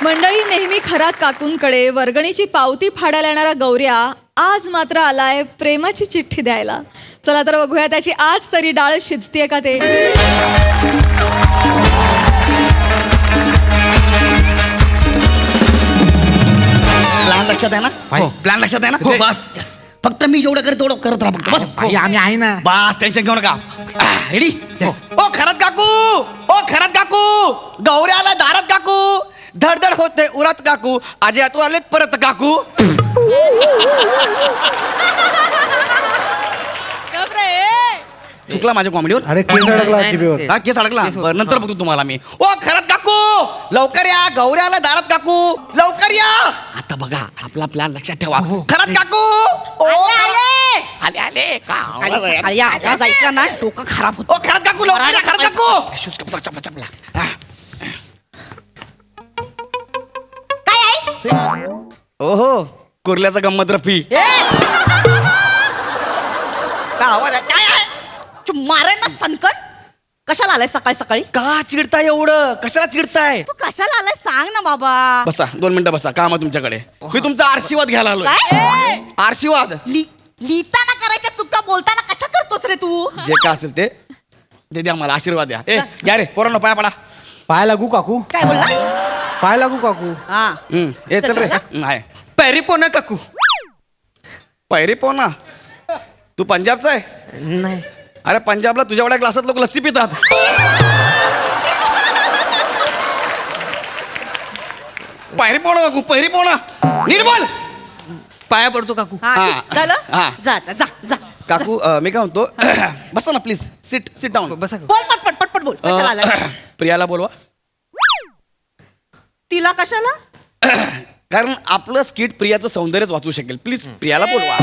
मंडळी, नेहमी खरात काकूंकडे वर्गणीची पावती फाडायला येणारा गौऱ्या आज मात्र आलाय प्रेमाची चिठ्ठी द्यायला. चला तर बघूया त्याची आज तरी डाळ शिजतीये का ते. प्लॅन लक्षात आहे ना? प्लॅन लक्षात आहे ना? हो. बस फक्त मी जेवढं करत तेवढं करत राहा फक्त. बस भाई आम्ही आहे ना. बस टेन्शन घेऊ नका. रेडी? ओ खरत काकू, ओ खरत काकू, गौऱ्या आला दारात काकू, धडधड होते उरात काकू, आजी तू आलेत परत काकू. चुकला माझ्या कॉमेडीवर. अरे केस अडकला टीव्हीवर. हा केस अडकला. बरं, नंतर बघतो तुम्हाला मी. ओ खरत काकू, लवकर या, गौऱ्या आला दारात काकू, लवकर या. आता बघा आपला प्लॅन लक्षात ठेवा. खरत काकू, ओ आले आले सकाळी आवाज ऐकला ना डोकं खराब होत. ओ खरत काकू, लवकर या, खरत काकू. शूज कपडा चपला चपला. काय आहे? ओहो कुर्ल्याचा गंमत रफी. काय आवाज आहे? काय आहे? मारेन ना सनकन. कशाला आलाय सकाळी सकाळी? का चिडताय एवढं? कशाला चिडताय? तू कशाला आलाय सांग ना बाबा. बसा 2 मिनिटं बसा. काम आहे तुमच्याकडे. मी तुमचा आशीर्वाद घ्यायला आलोय. काय? आशीर्वाद लिहिताना करायच्या चुका बोलताना कशा करतोस रे तू? जे का असेल ते द्या मला. आशीर्वाद द्या. ए घ्या रे पोरांनो, पाया पडा. पाय लागू काकू, काय बोलला? पाय लागू काकू. हा ए चल रे. नाही पैरी पोना काकू. पैरी पोना. तू पंजाबचा आहे? नाही. अरे पंजाबला तुझ्या एवढ्या ग्लासात लोक लस्सी पितात. पैरी पोना काकू, पैरी पोना. निर्मल पाया पडतो काकू. हा हा. ठीक. झालं हा. जा आता, जा जा. काकू मी काय म्हणतो, बसा ना प्लीज. Sit down. बसा काकू. बोल पटपट पटपट बोल. कशाला आलाय? प्रियाला बोलवा. तिला कशाला? कारण आपलं स्किट प्रियाचं सौंदर्यच वाचू शकेल. प्लीज प्रियाला बोलवा.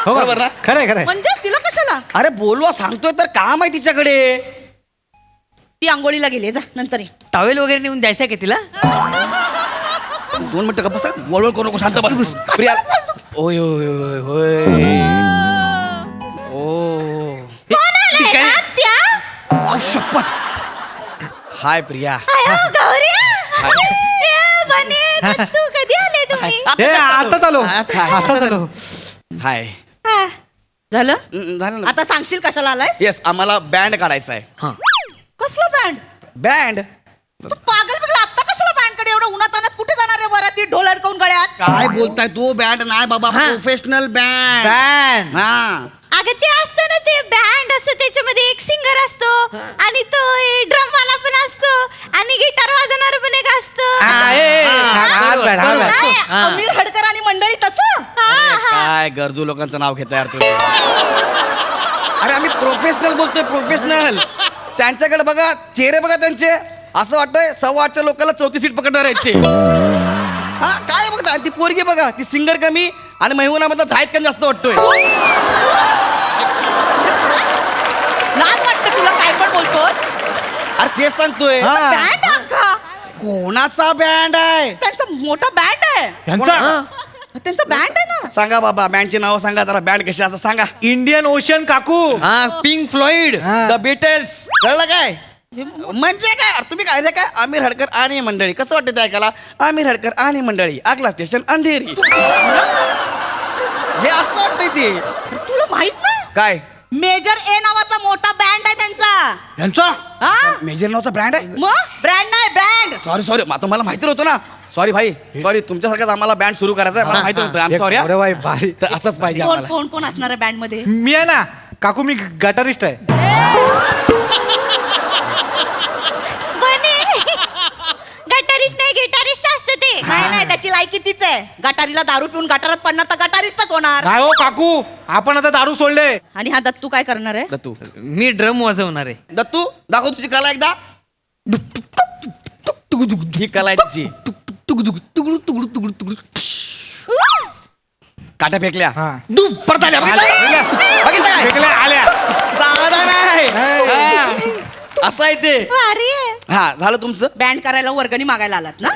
हो बरोबर ना? खरंय खरंय. म्हणजे तिला कशाला? अरे बोलवा सांगतोय तर, काम आहे तिच्याकडे. ती आंघोळीला गेली. जा नंतर ये. टॉवेल वगैरे नेऊन द्यायचं का तिला? 2 मिनिटं का बसा. वळवळ करू नको, शांत बस. प्रिया ओय ओय ओय होय. ओ ती काय- अहो, शपथ. हाय प्रिया. तू कधी आले तुम्ही? ए आता चालो, आता- आता चालो. हाय. झालं? झालं ना? आता सांगशील कशाला आलाय? येस, आम्हाला बँड काढायचा आहे. हा. कसला बँड? बँड तू पागल बिगला आता कशाला बँड कडे एवढं उन्हात आणत कुठे जाणार आहे वराती ढोल अडकवून गळ्यात? काय बोलताय तू? बँड नाही बाबा, हा. Professional band. बँड. हा अगं ते असतं ना, ते बँड असतं, त्याच्यामध्ये एक सिंगर असतो आणि तो ड्रम वाला पण असतो आणि गिटार वाजवणार पण एक असतं. हाच बॅड, हा बॅड. नाही, हा. आमिर हडकर आणि मंडळी तसं. काय गरजू लोकांचं नाव घेता यार तुम्ही. अरे आम्ही प्रोफेशनल बोलतोय, प्रोफेशनल. त्यांच्याकडे बघा, चेहरे बघा त्यांचे. असं वाटतंय 8:15 लोकांना 34 सीट पकडणार आहेत ते. हा काय बघता, ती पोरगी बघा, ती सिंगर कमी आणि महिहुनामधला झायत कमी जास्त वाटतोय. लाज वाटतं तुला काय पण बोलतोस? अरे तेच सांगतोय. हा. बँड अख्खा कोणाचा बँड आहे? त्यांचं मोठं बँड आहे. यांचा त्यांचं बँड आहे ना. सांगा बाबा, बँडची नाव सांगा जरा. बँड कशी असं सांगा. इंडियन ओशन काकू. हा पिंक फ्लॉइड. हा. The Beatles. कळलं काय? म्हणजे काय? अरे तुम्ही काय काय आमिर हडकर आणि मंडळी. कसं वाटतं ते ऐकायला? आमिर हडकर आणि मंडळी, आगला स्टेशन अंधेरी. हे असं वाटतंय ते. तुला माहित नाही? काय मेजर ए नावाचा मोठा बँड आहे त्यांचा. यांचा हा? मेजर नावचा ब्रँड आहे? मग ब्रँड नाही बँड. सॉरी आता मला माहिती नव्हतं ना. सॉरी भाई, सॉरी. तुमच्यासारखाच आम्हाला बँड सुरू करायचा आहे. मला माहिती नव्हतं. I am sorry. अरे बाई, भारी. तर असंच पाहिजे कोण आम्हाला. कोण कोण असणार आहे बँड मध्ये? मी आहे ना काकू, मी गटारिस्ट आहे. गटारिस्ट नाही, गिटारिस्ट असतं ते. नाही नाही, त्याची लायकी तीच आहे. गटारीला दारू पिऊन गटारात पडणार तर गटारिस्टच होणार. काय हो काकू, आपण आता दारू सोडले. आणि हा दत्तू काय करणार आहे? दत्तू, मी ड्रम वाजवणार आहे. दत्तू दाखव तुझी कला एकदा. ही कला आहे तुझी. काट्या फेकल्या. हा. परत आल्या. बघितलं काय? फेकल्या, आल्या. साधा नाही. हा. असं आहे ते. भारी आहे. हा झालं तुमचं. बँड करायला वर्गणी मागायला आलात ना?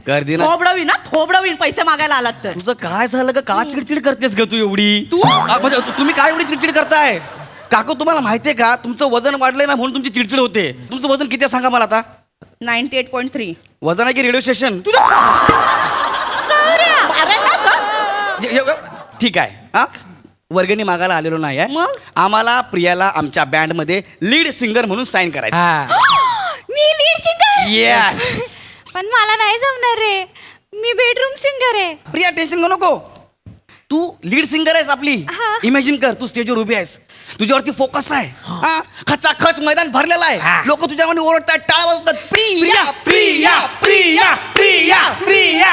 गर्दी ना. थोबडवीन ना, थोबडवीन पैसे मागायला आलात तर. तुझं काय झालं ग? का चिडचिड करतेस ग तू एवढी? तू? म्हणजे तुम्ही काय एवढी चिडचिड करताय? काकू तुम्हाला माहितीये का, तुमचं वजन वाढलंय ना म्हणून तुमची चिडचिड होते. तुमचं वजन किती आहे सांगा मला आता. 98.3. वजन आहे की रेडिओ स्टेशन ठीक आहे हा वर्गणी मागायला आलेलो नाही आहे मग? आम्हाला प्रियाला आमच्या बँड मध्ये लीड सिंगर म्हणून साईन करायचं हा मी लीड सिंगर येस पण मला नाही जमणार रे मी बेडरूम सिंगर आहे. प्रिया टेन्शन घेऊ नको तू लीड सिंगर आहेस आपली हा. इमॅजिन कर तू स्टेजवर उभी आहेस तुझ्यावरती फोकस आहे हा खचाखच मैदान भरलेलं आहे लोक तुझ्यावर ओरडतात टाळ्या वाजवतात प्रिया प्रिया प्रिया प्रिया प्रिया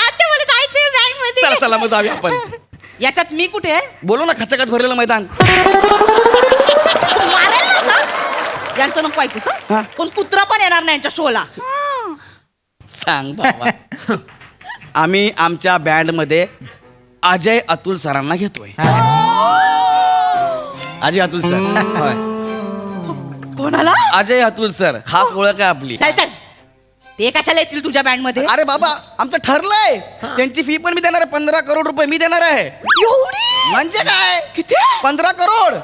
आता मला जायचंय बँड मध्ये. चला चला मग जाऊया आपण याच्यात मी कुठे आहे? बोलो ना खचाखच भरलेलं मैदान मारेल ना सर. यांचं नको ऐकू हा. सर कोण कुत्रा पण येणार नाही यांच्या शोला. सांग बाबा आम्ही आमच्या बँड मध्ये अजय अतुल सरांना घेतोय अजय अतुल सर होय कोणाला? अजय अतुल सर खास ओळख आहे आपली चल चल ते कशाला येतील तुझ्या बँड मध्ये? अरे बाबा आमचं ठरलंय त्यांची फी पण मी देणार आहे 15 करोड रुपये मी देणार आहे एवढी म्हणजे काय किती? 15 करोड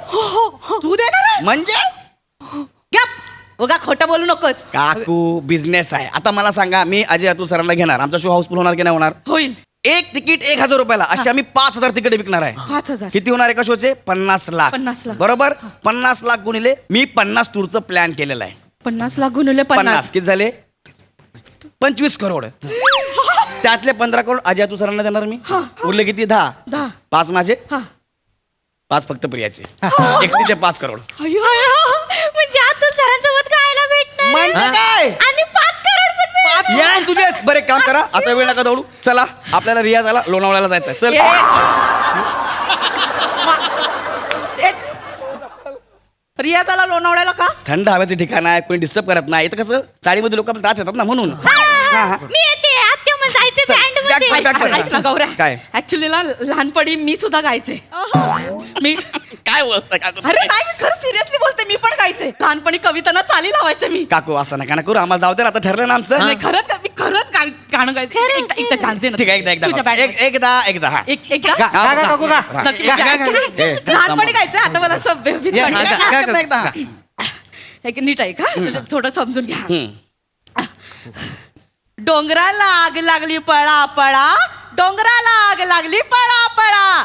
तू देणार आहेस? म्हणजे गप बघा खोटं बोलू नकोस. काकू बिझनेस आहे आता मला सांगा मी अजय अतुल सरांना घेणार आमचा शो हाऊसफुल होणार की नाही होणार होईल. एक तिकीट 1000 रुपयाला अशी आम्ही 5000 तिकीट विकणार आहे 5,000. किती होणार एका शोचे 50 लाख 50 लाख. बरोबर 50 लाख गुणिले मी 50 टूरचं प्लॅन केलेलं आहे 50 लाख गुणुले 50 50. किती झाले 25 करोड त्यातले 15 करोड अजय अतुल सरांना देणार मी उरले किती 10 10. 5 माझे हा. 5 फक्त प्रियाचे एकटीचे 5 करोड अय्यो. म्हणजे अतुल सरांसोबत गायला भेटणार म्हणजे काय आणि 5 करोड पण मिळणार. 5 करोड तुझेच बरं एक काम करा आता वेळ नका दौडू चला आपल्याला रियाजाला लोणावळ्याला जायचं चल ए. ए. रियाजाला लोणावळ्याला का? थंड हवेचं ठिकाण आहे कोणी डिस्टर्ब करत नाही इथं कसं चाळीमध्ये लोक त्रास येतात ना म्हणून हा, हा. मी येते आत्या मग जायचं चल, बँड back, मध्ये. back, back. ऐक ना गौऱ्या काय? ऍक्च्युली ना लहानपणी मी सुद्धा गायचे. मी काय बोलतोय काकू अरे नाही मी खरं सिरियसली बोलते मी पण गायचे लहानपणी कवितांना चाली लावायचे मी. काकू असं नका ना करू आम्हाला जाऊ दे ना, आता ठरलं ना आमचं नाही, मी खरंच गाणं गायचं. एकदा चान्स दे ना. ठीक आहे एकदा तुझ्या एकदा band मध्ये. एकदा हा एकदा हा, का, काकू, का? हा. नक्की. गा, गा, गा. ए, लहानपणी गायचं आता मला असं भीती या, वाटते. एकदा, काय एकदा, एकदा हा. एक नीट आहे का थोडं समजून घ्या. हम्म. डोंगराला आग लागली पळा पळा डोंगराला आग लागली पळा पळा.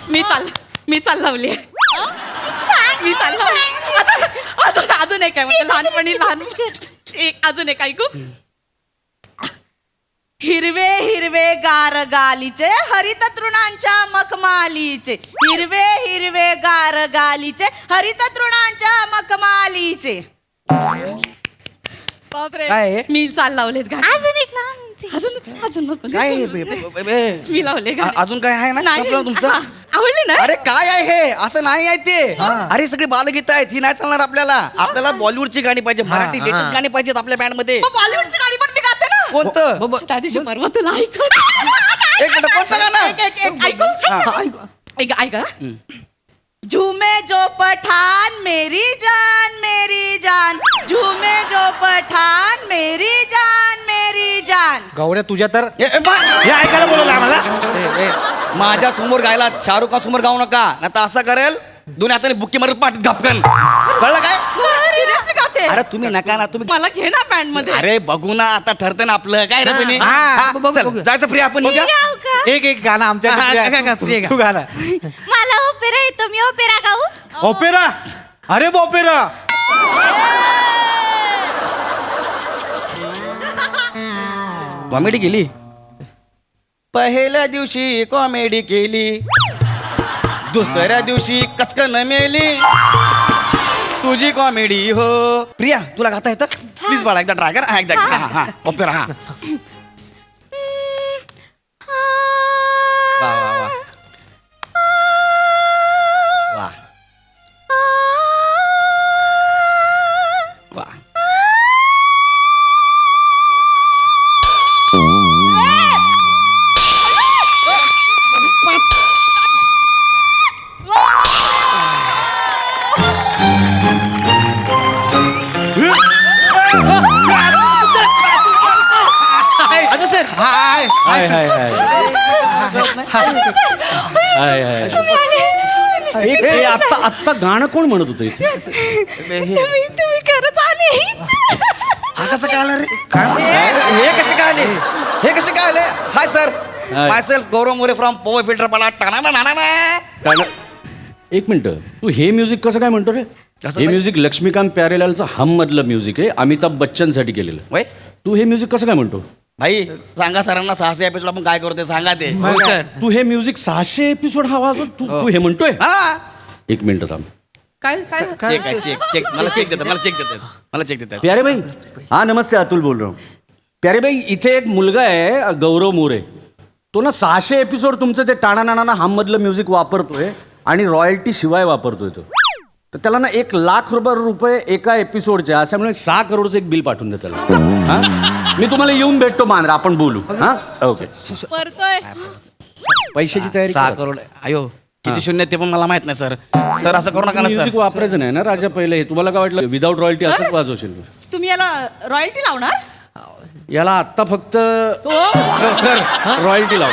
मी चाल लावली मी चाल लावली. अजून एक आहे म्हणजे लहानपणी अजून एक ऐकू. हिरवे हिरवे गार गालीचे हरित तृणांच्या मखमालीचे हिरवे हिरवे गार गालीचे हरित तृणांच्या मखमालीचे. बापरे काय आहे? मी चाल लावलेत गाणे. अजून एक लहान अजून नको. काय मी लावले गाणे. अजून काय आहे ना नाही. संपलं तुमचं हा, आवडले ना? अरे काय आहे हे असं नाही आहे ते अरे सगळी बालगीत आहेत ही नाही चालणार आपल्याला बॉलिवूडची गाणी पाहिजे मराठी लेटेस्ट गाणी पाहिजेत आपल्या बँड मध्ये मग बॉलिवूडची गाणी पण मी गाते ना. कोणतं त्या दिवशी परवा तुला ऐक एक मिनिट कोणतं गाणं ऐका झूमे जो पठान मेरी जान झूमे जो पठान मेरी जान. गौऱ्या तुझ्या तर ए, ए, हे ऐकायला बोलवलं आम्हाला माझ्या समोर गायला शाहरुख खान समोर गाऊ नका नाही तर असं करेल दोन्ही हाताने बुक्की मारत पाठीत घपकन कळलं काय सिरियसली गाते. अरे तुम्ही नका ना तुम्ही मला घे ना बँड मध्ये. अरे बघू ना आता ठरतं ना आपलं काय रे बहिणी? हा, हा, बघू, चल, बघू. जायचं प्रिया आपण निघूया? गाऊ का? एक गाणं आमच्या हा, हा, का, प्रिया गा. तू गाणं मला ओपेरा येतो मी ओपेरा गाऊ. ओपेरा अरे ओपेरा कॉमेडी केली पहिल्या दिवशी कॉमेडी केली दुसऱ्या दिवशी कचकन मेली तुझी कॉमेडी हो प्रिया तुला गाता येतं प्लीज बाळा एकदा ट्राय कर हा एकदा हा हा ओपेरा हा वा वा वा वा वा आता सर हाय हाय हाय हाय हाय हाय आत्ता गाणं कोण म्हणत होतं इथे? तुम्ही खरंच आले. हा कसं काय आलं रे हे कसे काय आले हे कसे काय आले? Hi sir hi. My self Gaurav More from power filter पाला टाणा. एक मिनिट, तू हे म्युझिक कसं काय म्हणतो रे? कसं हे काय? म्युझिक लक्ष्मीकांत प्यारेलालचं हम मधलं म्युझिक आहे, अमिताभ बच्चनसाठी केलेलं. वय तू हे म्युझिक कसं काय म्हणतो? भाई सांगा सरांना 600 एपिसोड आपण काय करतोय सांगा ते. हो सर. तू हे म्युझिक 600 एपिसोड हवा तू हे म्हणतोय? हा एक मिनिट थांब. काय काय चेक आहे चेक मला चेक देतात प्यारे भाई, हा नमस्ते, अतुल बोल रहा हूँ. प्यारे भाई, इथे एक मुलगा आहे गौरव मोरे, तो ना 600 एपिसोड तुमचं ते टाणा नाना हम मधलं म्युझिक वापरतोय आणि रॉयल्टी शिवाय वापरतोय तो. तर त्याला ना 1,00,000 रुपये एका एपिसोडच्या, अशामुळे 6 करोडचं एक बिल पाठवून दे त्याला. हा, मी तुम्हाला येऊन भेटतो मांजरा, आपण बोलू. हा ओके. परतोय. पैशाची तयारी 6 करा. करोड अयो किती शून्य ते पण मला माहित नाही सर. सर असं करू नका ना म्युझिक सर. वापरायचं नाही ना राजा पहिले. तुम्हाला काय वाटलं विदाऊट रॉयल्टी असंच वाजवशील? तुम्ही याला रॉयल्टी लावणार? याला आत्ता फक्त हो सर रॉयल्टी लावू.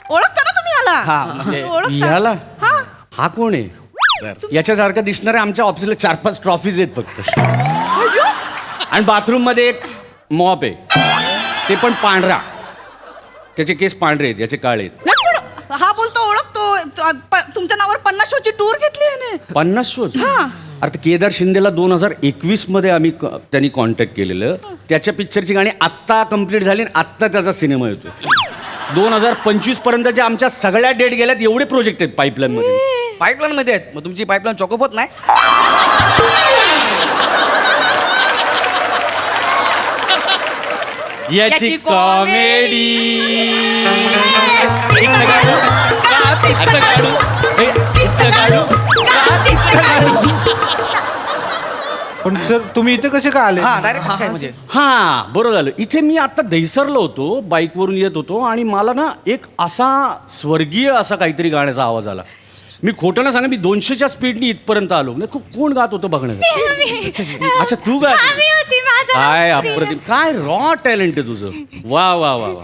ओळखता ना तुम्ही याला? हा म्हणजे ओळखता? याला हा हा कोण आहे? सर याच्यासारखं दिसणारे आमच्या ऑफिसला 4-5 ट्रॉफीज आहेत फक्त. आणि बाथरूम मध्ये एक मॉप आहे, ते पण पांढरा. त्याचे केस पांढरे आहेत, याचे काळे आहेत. नाही, पण हा बोलतो ओळखतो. तुमच्या नावावर 50 शोची टूर घेतली याने. 50 शोज. हा. अरे ते केदार शिंदेला 2021 मध्ये आम्ही त्यांनी कॉन्टॅक्ट केलेलं. त्याच्या पिक्चरची गाणी आत्ता कम्प्लीट झाली आणि आत्ता त्याचा सिनेमा येतो. 2025 पर्यंतच्या आमच्या सगळ्या डेट गेल्यात. एवढे प्रोजेक्ट आहेत पाईपलाईन मध्ये. पाईपलाईन मध्ये आहेत मग तुमची पाईपलाईन चॉकअप होत नाही? याची कॉमेडी. पण सर तुम्ही इथे कसे का आले? हा डायरेक्ट काय म्हणजे हा बरं झालं. इथे मी आता दहिसरलो होतो, बाईकवरून येत होतो आणि मला ना एक असा स्वर्गीय असा काहीतरी गाण्याचा आवाज आला. मी खोटं ना सांगा, मी 200च्या स्पीडनी इथपर्यंत आलो. नाही कोण गात होतं बघण्याचं. अच्छा तू गात आम्ही होती माझा. काय अप्रतिम, काय रॉ टॅलेंट आहे तुझं. वा वा वा वा,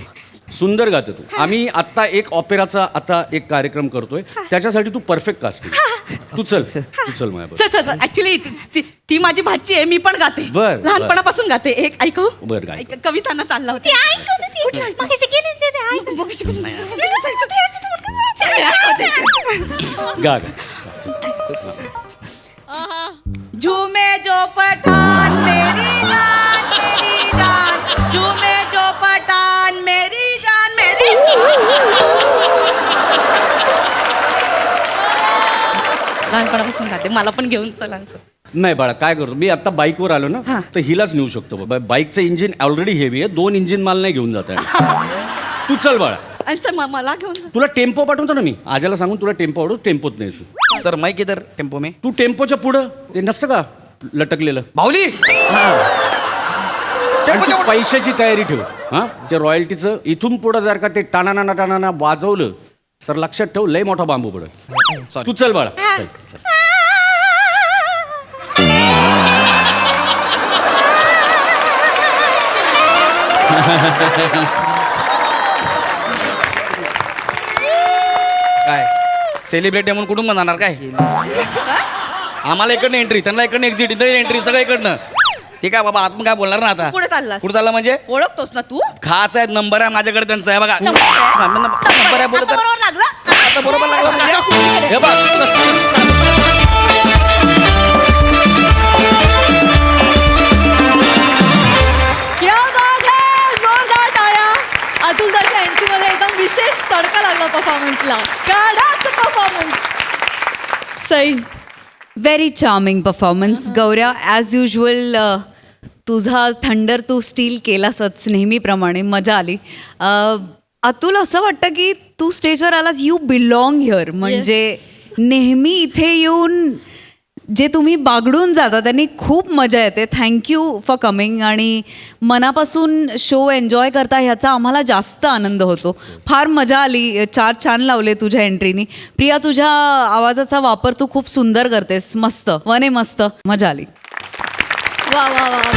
सुंदर गाते तू. आम्ही आत्ता एक ऑपेराचा आता एक कार्यक्रम करतोय, त्याच्यासाठी तू परफेक्ट कास्ट. तू चल माझ्या. चल ऍक्च्युली ती माझी भाची आहे. मी पण गाते, बर. लहानपणापासून गाते. एक ऐकू. बर गाय. कवितांना चालला होता. ती ऐकत होती. मग कशी केली ते ऐकत. गा गा. झूमे जो पठान मेरी जान, झूमे जो पठान मेरी जान. लहानपणापासून गाते, मला पण घेऊन चला. नाही बाळा, काय करतो मी आता बाईकवर आलो ना, हा. तर हिलाच नेऊ शकतो. बाईकचं इंजिन ऑलरेडी हेवी आहे, 2 इंजिन मला नाही घेऊन जात आहे. तू चल बाळा. आणि सर मला घेऊन जा. तुला टेम्पो पाठवतो ना मी. आजाला सांगून तुला टेम्पो आवडतो, टेम्पोत नाही तू. सर माईक इधर टेम्पो में तू टेम्पोच्या पुढं ते नसतं का लटकलेलं, बाहुली आणि तू पैशाची तयारी ठेव. हा ते रॉयल्टीचं इथून पुढं जर का ते टाणाना वाजवलं तर लक्षात ठेव, लय मोठा बांबू पडेल. Sorry. तू चल बाळा चल, चल. काय सेलिब्रिटी म्हणून कुठून जाणार काय? आम्हाला इकडनं एंट्री, त्यांना इकडनं एक्झिट, इथं एंट्री, सगळं इकडनं. ठीक आहे बाबा, आतून काय बोलणार ना आता. पुढे चाललास? कुठे चालला म्हणजे? ओळखतोस ना तू? खास आहे, नंबर आहे माझ्याकडे त्यांचा आहे बघा. नंबर आहे? नंबर आहे बोलत आता बरोबर लागला. आता बरोबर लागला म्हणजे हे बघ. क्या बात है, जोरदार टाळ्या. अतुलदाच्या एंट्रीमध्ये एकदम विशेष तडका लागला परफॉर्मन्सला. कडक performance. Sai, very charming performance. गौऱ्या ॲज युजल तुझा थंडर तू स्टील केलासच नेहमीप्रमाणे. मजा आली. अतुल, असं वाटतं की तू स्टेजवर आलास, यू बिलॉंग हिअर. म्हणजे नेहमी इथे येऊन जे तुम्ही बागडून जाता त्यांनी खूप मजा येते. Thank you for coming. आणि मनापासून शो एन्जॉय करता ह्याचा आम्हाला जास्त आनंद होतो. फार मजा आली. 4 छान लावले तुझ्या एंट्रीनी. प्रिया, तुझ्या आवाजाचा वापर तू खूप सुंदर करतेस. मस्त वने मस्त, मजा आली. वा वा वा वा.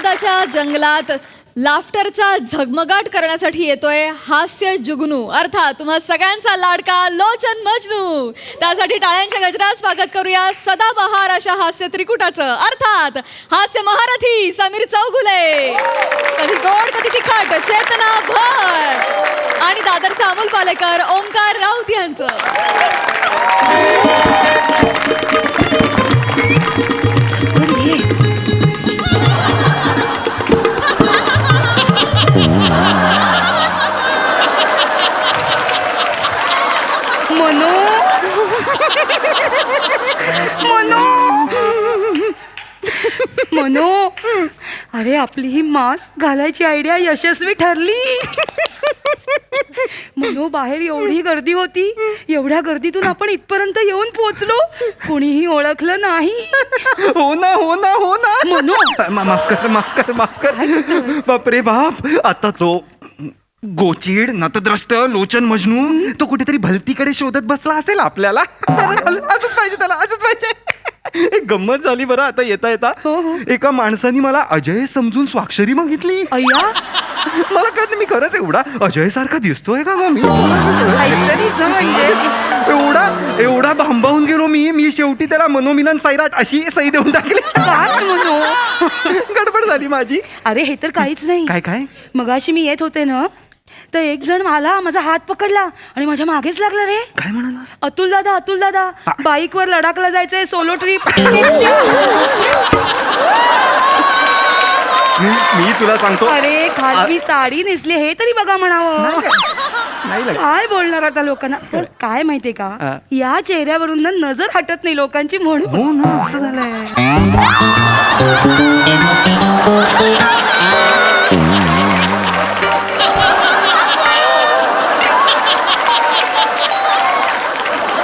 विनोदाच्या जंगलात लाफ्टरचा झगमगाट करण्यासाठी येतोय हास्य जुगनू, अर्थात तुम्हा सगळ्यांचा लाडका लोचन मजनू. त्यासाठी टाळ्यांच्या गजरात स्वागत करूया सदाबहार अशा हास्य त्रिकुटाचं, अर्थात हास्य महारथी समीर चौगुले, कधी गोड कधी तिखट चेतना भट आणि दादरचा अमोल पालेकर ओंकार राऊत यांचं. मनू मनू अरे आपली ही मास्क घालायची आयडिया यशस्वी ठरली. मनू बाहेर एवढी गर्दी होती, एवढ्या गर्दीतून आपण इथपर्यंत येऊन पोहोचलो, कोणीही ओळखलं नाही. हो ना हो ना हो ना मनू माफ कर बापरे बाप. आता तो गोचीड नतद्रष्ट लोचन मजनू तो कुठेतरी भलतीकडे शोधत बसला असेल आपल्याला. असंच पाहिजे त्याला, असंच पाहिजे. एक गंमत झाली बरं आता येता येता. एका माणसाने मला अजय समजून स्वाक्षरी मागितली. अय्या मला कळत नाही, मी खरंच एवढा अजय सारखा दिसतोय का मग मी? एवढा भांबावून गेलो मी शेवटी त्याला मनोमिलन सैराट अशी सही देऊन टाकली. गडबड झाली माझी. अरे हे तर काहीच नाही. काय मगाशी मी येत होते ना, तर एक जण मला माझा हात पकडला आणि माझ्या मागेच लागला. रे काय म्हणाला? अतुल दादा बाईकवर लडाखला जायचंय, सोलो ट्रिप. मी तुला सांगतो. अरे खाली साडी नेसली हे तरी बघा म्हणावं. नाही लागत. काय बोलणार आता लोकांना. पण काय माहितीये का, या चेहऱ्यावरून ना नजर हटत नाही लोकांची म्हणून. हो ना असं झालंय.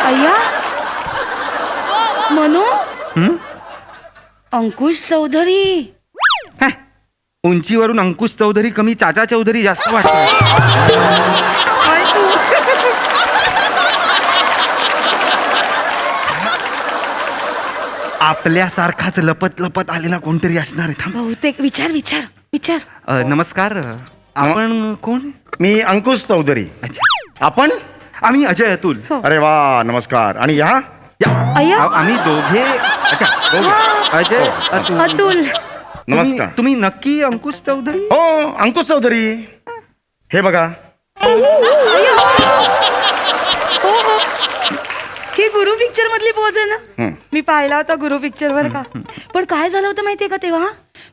अय्या मनू, अंकुश चौधरी. उंचीवरून अंकुश चौधरी कमी चाचा चौधरी जास्त वाटत. आपल्यासारखाच लपत लपत आलेला कोणतरी असणार आहे. थांब. बहुतेक विचार. नमस्कार. आपण कोण? मी अंकुश चौधरी. अच्छा. आपण? आम्ही अजय अतुल. अरे वा नमस्कार. आणि ह्या अय्या आम्ही दोघे. अच्छा दोघे. अजय अतुल. नमस्कार. तुम्ही नक्की अंकुश चौधरी? हो अंकुश चौधरी. हे बघा. हो ही गुरु पिक्चर मधली पोज आहे ना. मी पाहिला होता गुरु पिक्चर वर का. पण काय झालं होतं माहितीये का, तेव्हा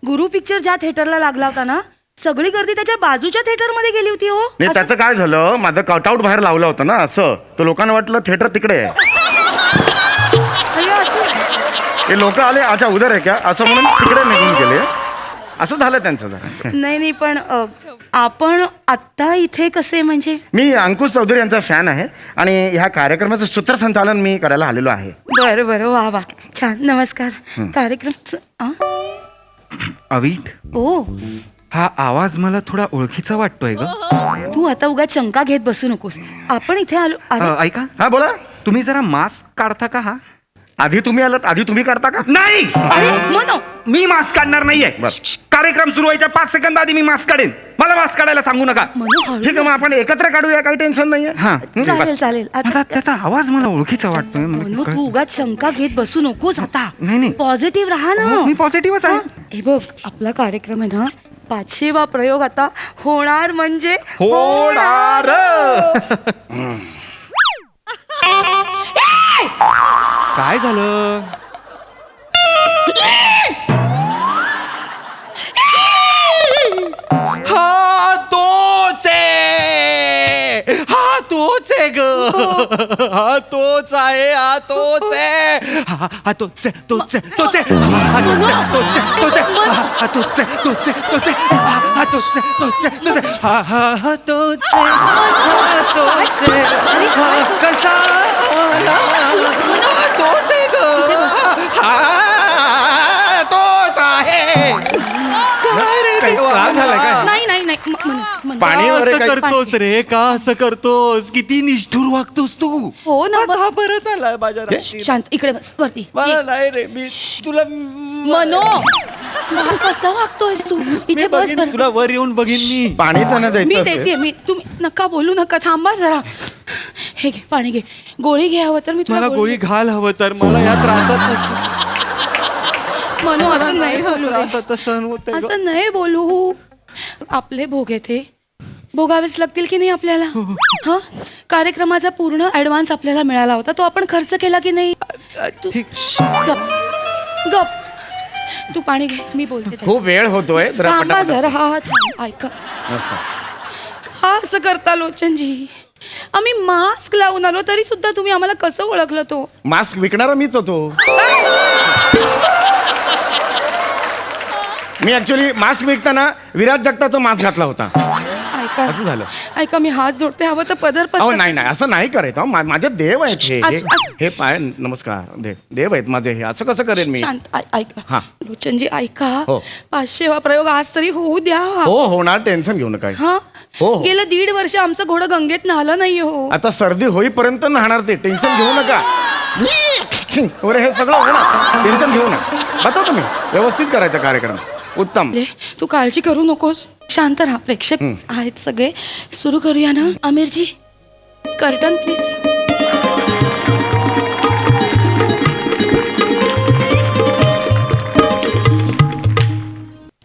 गुरु पिक्चर ज्या थिएटरला लागला होता ना, सगळी गर्दी त्याच्या बाजूच्या थिएटर मध्ये गेली होती. हो नाही त्याचं काय झालं, माझं कटआउट बाहेर लावलं होतं ना असं, तर लोकांना वाटलं थिएटर तिकडे आहे. अय्या, असं हे लोक आले अच्छा उधर आहे का असं म्हणून तिकडे निघून गेले. असं झालं त्यांचं जरा. नाही पण आपण आत्ता इथे कसे म्हणजे. मी अंकुश चौधरी यांचा फॅन आहे आणि ह्या कार्यक्रमाचं सूत्रसंचालन मी करायला आलेलो आहे. बरं वा छान. नमस्कार. कार्यक्रम अवीट. ओ हा आवाज मला थोडा ओळखीचा वाटतोय ग. तू आता उगा शंका घेत बसू नकोस. आपण इथे आलो. अरे ऐका. हा बोला. तुम्ही जरा मास्क काढता का? हा आधी तुम्ही आलात, आधी तुम्ही काढता का? नाही. अरे मनो, मी मास्क काढणार नाहीये. कार्यक्रम सुरू व्हायच्या 5 सेकंद आधी मी मास्क काढेन. मला मास्क काढायला सांगू नका. ठीक आहे मग आपण एकत्र काढूया, काही टेन्शन नाहीये. हा चालेल. आता त्याचा आवाज मला ओळखीचा वाटतोय. मनो तू उगाच शंका घेत बसू नकोस आता. नाही. पॉझिटिव्ह राहा ना. मी पॉझिटिव्हच आहे. हे बघ आपला कार्यक्रम आहे ना, 5वा प्रयोग आता होणार म्हणजे होणार. काय झालं? हा तोच आहे. हा तोच आहे ग. हा तोच आहे. हा तोच आहे. हा तोच आहे. तोच आहे. तोच आहे. हा तोच आहे. तोच आहे. तोच आहे. हा तोच आहे. तोच आहे. तोच आहे. हा तोच आहे. तोच आहे. तोच आहे. हा तोच आहे. हा तोच आहे. हा कसा आला? हा तोच आहे ग. हा तोच आहे. काय झालं काय? नाही पाणी का वगैरे असं काही- करतोस रे का असं करतोस किती निष्ठुर वागतोस तू हो ना, हा परत आलाय माझ्या राशीत. शांत इकडे बस वरती मला नाही रे मी तुला मनो मला कसं वागतोयस तू मी इथे बस बघीन, बरं. तुला वर येऊन बघीन मी पाणी त्यांना मी द्यायचं देते मी तुम्ही नका बोलू नका थांबा जरा हे घे पाणी घे गोळी घे हवं तर मी तुला मला गोळी घाल हवं तर मला या त्रासात मनो असं नाही बोलू रे. त्रासात सहन होतंय ग. असं नाही बोलू आपले भोग येते भोगावेच लागतील की नाही आपल्याला हा कार्यक्रमाचा पूर्ण ऍडव्हान्स आपल्याला मिळाला होता तो आपण खर्च केला की नाही तू- ठीक. गप गप तू पाणी घे मी बोलते त्याच्यात. खूप वेळ होतोय जरा थांबा पटापट. जरा हा थांब ऐका का असं करता लोचनजी आम्ही मास्क लावून आलो तरी सुद्धा तुम्ही आम्हाला कसं ओळखलं तो मास्क विकणारा मीच होतो मी ऍक्च्युली मास्क विकताना विराट जगताचा मास्क घातला होता ऐका असं झालं. ऐका मी हात जोडते हवं तर पदर अहो पसर- नाही नाही असं नाही करायचं माझे देव आहेत हे असं- हे पाय नमस्कार देव आहेत माझे हे असं कसं करेन मी शांत ऐका हा. लोचनजी ऐका हो. 500वा प्रयोग आज तरी होऊ द्या हो होणार टेन्शन घेऊ नका हा हो. गेलं 1.5 वर्ष आमचं घोडं गंगेत नाहलं नाही हो आता सर्दी होईपर्यंत नाहणार ते टेन्शन घेऊ नका अरे हे सगळं होणार टेन्शन घेऊ नका बचा तुम्ही व्यवस्थित करायचा कार्यक्रम उत्तम तू काळजी करू नकोस शांत राहा प्रेक्षक आहेत सगळे सुरू करूया ना आमिरजी कर्टन प्लीज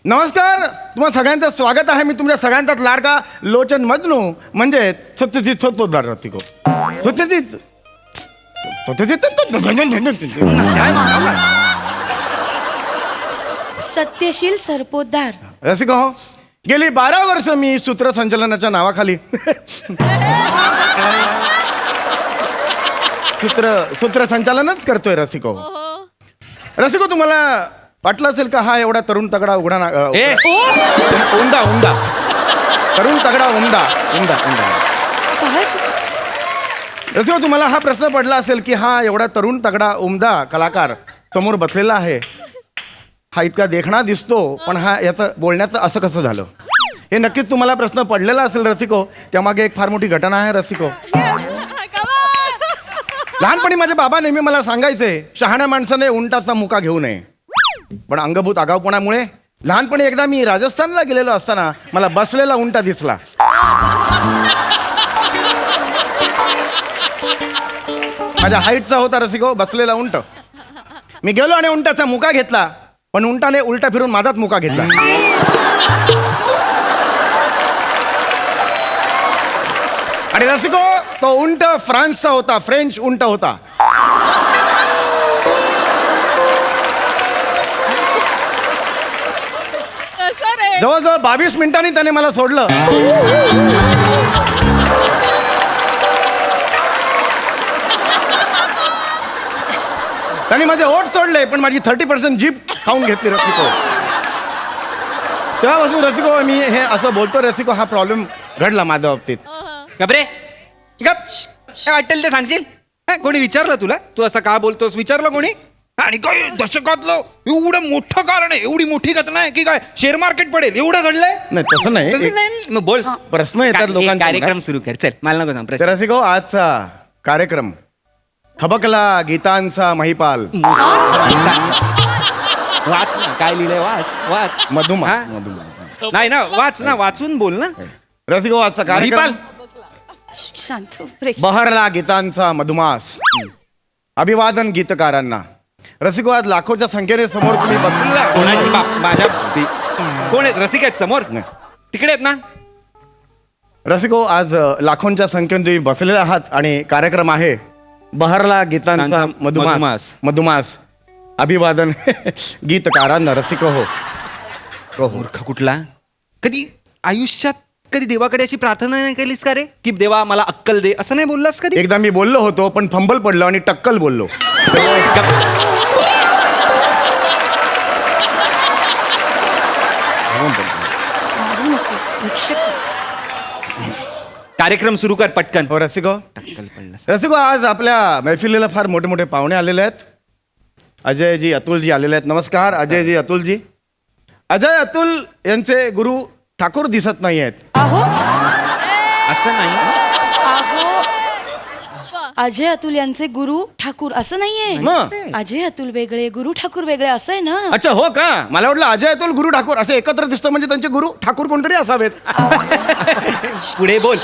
नमस्कार तुम्हा सगळ्यांचं स्वागत आहे मी तुमच्या सगळ्यांचाच लाडका लोचन मजनू म्हणजे सत्यजित सत्तोद्धार रसिको सत्यजित सत्यशील सरपोतदार रसिको हो गेली 12 वर्ष मी सूत्रसंचलनाच्या नावाखाली सूत्रसंचालनच करतोय रसिको रसिको तुम्हाला वाटलं असेल का हा एवढा तरुण तगडा उघडा उंदा उंदा तरुण तगडा उंदा उंदा उंदा काय रसिको तुम्हाला हा प्रश्न पडला असेल की हा एवढा तरुण तगडा उमदा कलाकार समोर बसलेला आहे हा इतका देखणा दिसतो पण हा याचं बोलण्याचं असं कसं झालं हे नक्कीच तुम्हाला प्रश्न पडलेला असेल रसिको त्यामागे एक फार मोठी घटना आहे रसिको लहानपणी माझे बाबा नेहमी मला सांगायचे शहाण्या माणसाने उंटाचा मुका घेऊ नये पण अंगभूत आगाऊपणामुळे लहानपणी एकदा मी राजस्थानला गेलेलो असताना मला बसलेला उंटा दिसला माझ्या हाईटचा होता रसिको बसलेला उंट मी गेलो आणि उंटाचा मुका घेतला पण उंटाने उलटा फिरून माझाच मुका घेतला आणि रसिको तो उंट फ्रान्सचा होता फ्रेंच उंट होता जवळजवळ 22 मिनिटांनी त्याने मला सोडलं त्यांनी माझे ओठ सोडले पण माझी 30% जीप खाऊन घेतली रसिको तेव्हापासून रसिको मी हे असं बोलतो रसिको हा प्रॉब्लेम घडला माझ्या बाबतीत गबरे गप काय वाटेल ते सांगशील हा, कोणी विचारलं तुला तू असं का बोलतोस विचारलं कोणी आणि काय दशकातलं एवढं मोठं कारण आहे एवढी मोठी घटना आहे की काय शेअर मार्केट पडेल एवढं घडलंय नाही तसं नाही तसं नाही मग बोल प्रश्न येतात लोकांचे कार्यक्रम सुरू कर चल मला नको सांग तर प्रश्न रसिको आजचा कार्यक्रम थबकला गीतांचा महिपाल वाच ना काय लिहिलंय वाच वाच मधुमा हा? मधुमा नाही ना वाच ना वाचून बोल ना रसिको आजचा कार्यक्रम महिपाल शांत प्रेक्षक बहरला गीतांचा मधुमास अभिवादन गीतकारांना रसिको आज लाखोच्या संख्येने समोर तुम्ही बसलेला कोणाशी बाप माझ्या कोण आहेत रसिक आहेत समोर नाही. तिकडे आहेत ना रसिको आज लाखोंच्या संख्येने तुम्ही बसलेले आहात आणि कार्यक्रम आहे बहरला गीतांचा मधुमास मधुमास. मधुमास अभिवादन गीतकारांना रसिको हो मूर्ख कुठला कधी आयुष्यात कधी देवाकडे अशी प्रार्थना नाही केलीस का रे की देवा मला अक्कल दे असं नाही बोललास कधी एकदा मी बोललो होतो पण फंबल पडलो आणि टक्कल बोललो मारू नकोस प्रेक्षक कार्यक्रम सुरू कर पटकन हो रसिको टक्कल पडलास रसिको आज आपल्या मैफिलीला फार मोठे मोठे पाहुणे आलेले आहेत अजयजी अतुलजी आलेले आहेत नमस्कार अजयजी अतुलजी अजय अतुल यांचे गुरु ठाकूर दिसत नाही आहेत. अहो असं नाही. अहो अजय अतुल यांचे गुरु ठाकूर असं नाहीये. मग? अजय अतुल वेगळे गुरु ठाकूर वेगळे असं आहे ना. अच्छा हो का, मला वाटलं अजय अतुल गुरु ठाकूर असं एकत्र दिसतं म्हणजे त्यांचे गुरु ठाकूर कोणतरी असावेत. पुढे बोल.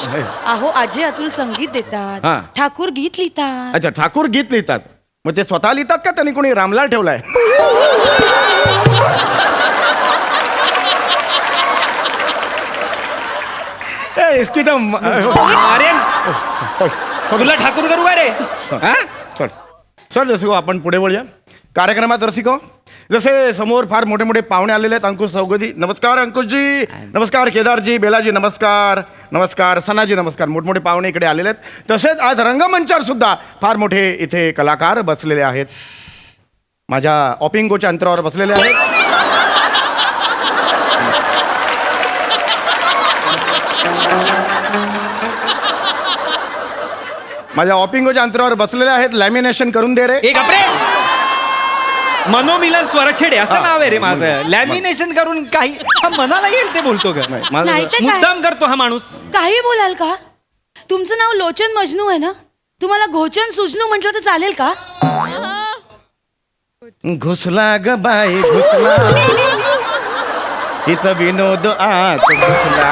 अहो अजय अतुल संगीत हा. देतात, ठाकूर गीत लिहितात. अच्छा, ठाकूर गीत लिहितात. मग ते स्वतः लिहितात का त्यांनी कोणी रामलाल ठेवलाय? ए, इसकी तो अरे तुला ठाकूर करू का रे? हा? सर रसिको, आपण पुढे वळूया कार्यक्रमात. रसिको, जसे समोर फार मोठे मोठे पाहुणे आलेले आहेत. अंकुश चौगदी, नमस्कार. अंकुशजी नमस्कार. केदारजी, बेलाजी नमस्कार. नमस्कार. सनाजी नमस्कार. मोठमोठे पाहुणे इकडे आलेले आहेत. तसेच आज रंगमंचावर सुद्धा फार मोठे इथे कलाकार बसलेले आहेत. माझ्या ऑपिंगोच्या अंतरावर बसलेले आहेत. माझ्या ऑपिंगोच्या अंतरावर बसलेले आहेत. लॅमिनेशन करून दे रे. एक अपरे मनोमिलन स्वरछेडे असं नाव आहे रे माझं. लॅमिनेशन करून काही हा मनाला येईल ते बोलतो का? नाही तर काय? मुद्दाम करतो हा माणूस. काही बोलाल का? तुमचं नाव लोचन मजनू आहे ना, तुम्हाला घोचन सुजनू म्हटलं तर चालेल का? घुसला ग बाई घुसला, इथं विनोद आत घुसला.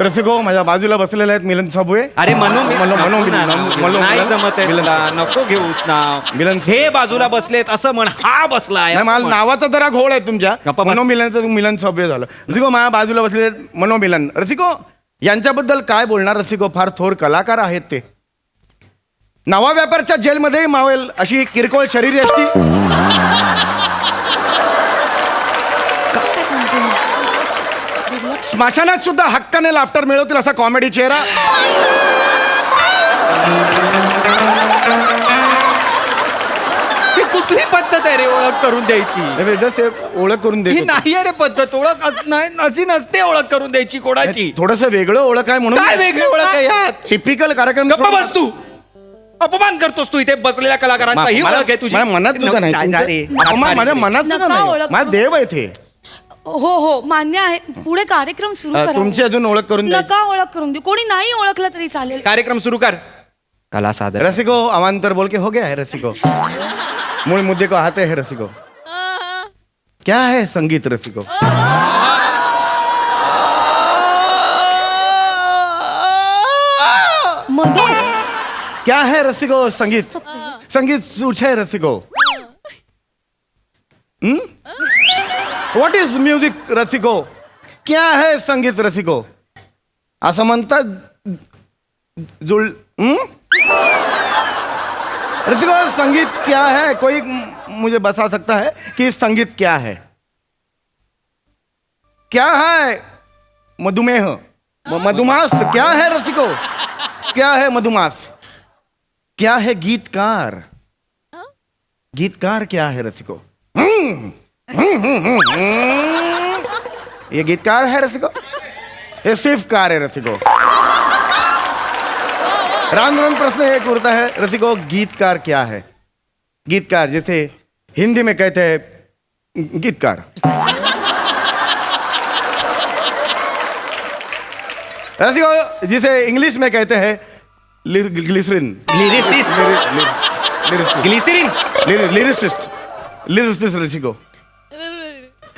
रसिको, माझ्या बाजूला बसलेले आहेत मिलन साबुळे. अरे नाही जमत आहे तुला, नको घेऊस नाव. मिलन हे बाजूला बसलेत असं म्हण. हा बसलाय नाही, मला नावाचा जरा घोळ आहे तुमच्या. गप्पा बस. मनोमिलन मिलन साबुळे झालं. रसिको, माझ्या बाजूला बसलेले मनोमिलन. रसिको, यांच्याबद्दल काय बोलणार? रसिको फार थोर कलाकार आहेत ते. नवा व्यापारच्या जेलमध्येही मावेल अशी किरकोळ शरीरी असती. स्मशानात सुद्धा हक्काने लाफ्टर मिळवतील असा कॉमेडी चेहरा. ही कुठली पद्धत आहे रे ओळख करून द्यायची? जसे ओळख करून ही दे. नाही आहे रे पद्धत. ओळख अशी नसते ओळख करून द्यायची कोणाची. थोडस वेगळं ओळख आहे म्हणून. काय वेगळी ओळख आहे यात? टिपिकल कार्यक्रम. गप्पा बस तू. अपमान करतोस तू इथे बसलेल्या कलाकारांचा. ही ओळख आहे तुझी. माझ्या मनात सुद्धा नाही. माझ्या मनात सुद्धा नका नाही. ओळख माझा देव आहे ते. हो हो मान्य आहे. पुढे कार्यक्रम सुरू करा. तुमची अजून ओळख करून द्या. नका ओळख करून देऊ. कोणी नाही ओळखलं तरी चालेल. कार्यक्रम सुरू कर. कला सादर. रसिको, अवांतर बोल के हो गया है रसिको. मूल मुद्दे को आते हैं रसिको. क्या है संगीत रसिको? मधुर क्या है रसिको संगीत? संगीत सूच है रसिको. व्हॉट इज म्युझिक रसिको? क्या है संगीत रसिको? असं म्हणतात जुळ. रसिको, संगीत क्या है? कोई मुझे बता सकता है कि संगीत क्या है? क्या है मधुमेह? मधुमास क्या है रसिको? क्या है मधुमास? क्या है गीतकार? गीतकार क्या है रसिको? ये गीतकार है रसिको? ये सिर्फ कार है रसिको. राम राम प्रश्न एक उड़ता है रसिको, गीतकार क्या है? गीतकार जैसे हिंदी में कहते हैं गीतकार. रसिको, जिसे इंग्लिश में कहते हैं ग्लिसरीन. लिरिसिस्ट रसिको.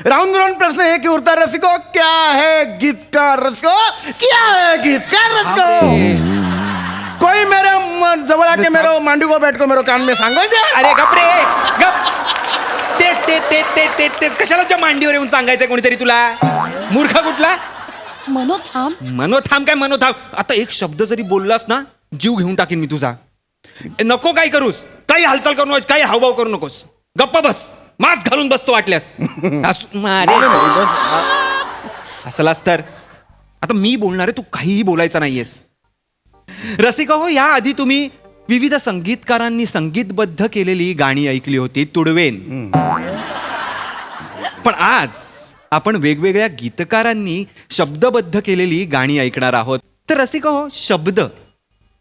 राउंड राउंड प्रश्न एक ही उड़ता है रसिको, क्या है गीतकार रसिको? क्या है गीतकार रसिको? कोई मेरे जवळ आके मेरे मांडी को बैठ को मेरे कान में सांगो दे. अरे गप रे गप. तेच कशाला तुझ्या मांडीवर येऊन सांगायचं कोणीतरी तुला? मूर्ख कुठला? मनोथाम. मनोथाम काय मनोथाम? आता एक शब्द जरी बोललास ना, जीव घेऊन टाकीन मी तुझा. नको काय करूस, काही हालचाल करू नकोस, काही हावभाव करू नकोस. गप्प बस. मास्क घालून बसतो वाटल्यास. असलास तर आता मी बोलणार आहे, तू काहीही बोलायचं नाहीयेस. रसिका हो, या आधी तुम्ही विविध संगीतकारांनी संगीतबद्ध केलेली गाणी ऐकली होती, तुडवेन. पण आज आपण वेगवेगळ्या गीतकारांनी शब्दबद्ध केलेली गाणी ऐकणार आहोत. तर रसिका हो,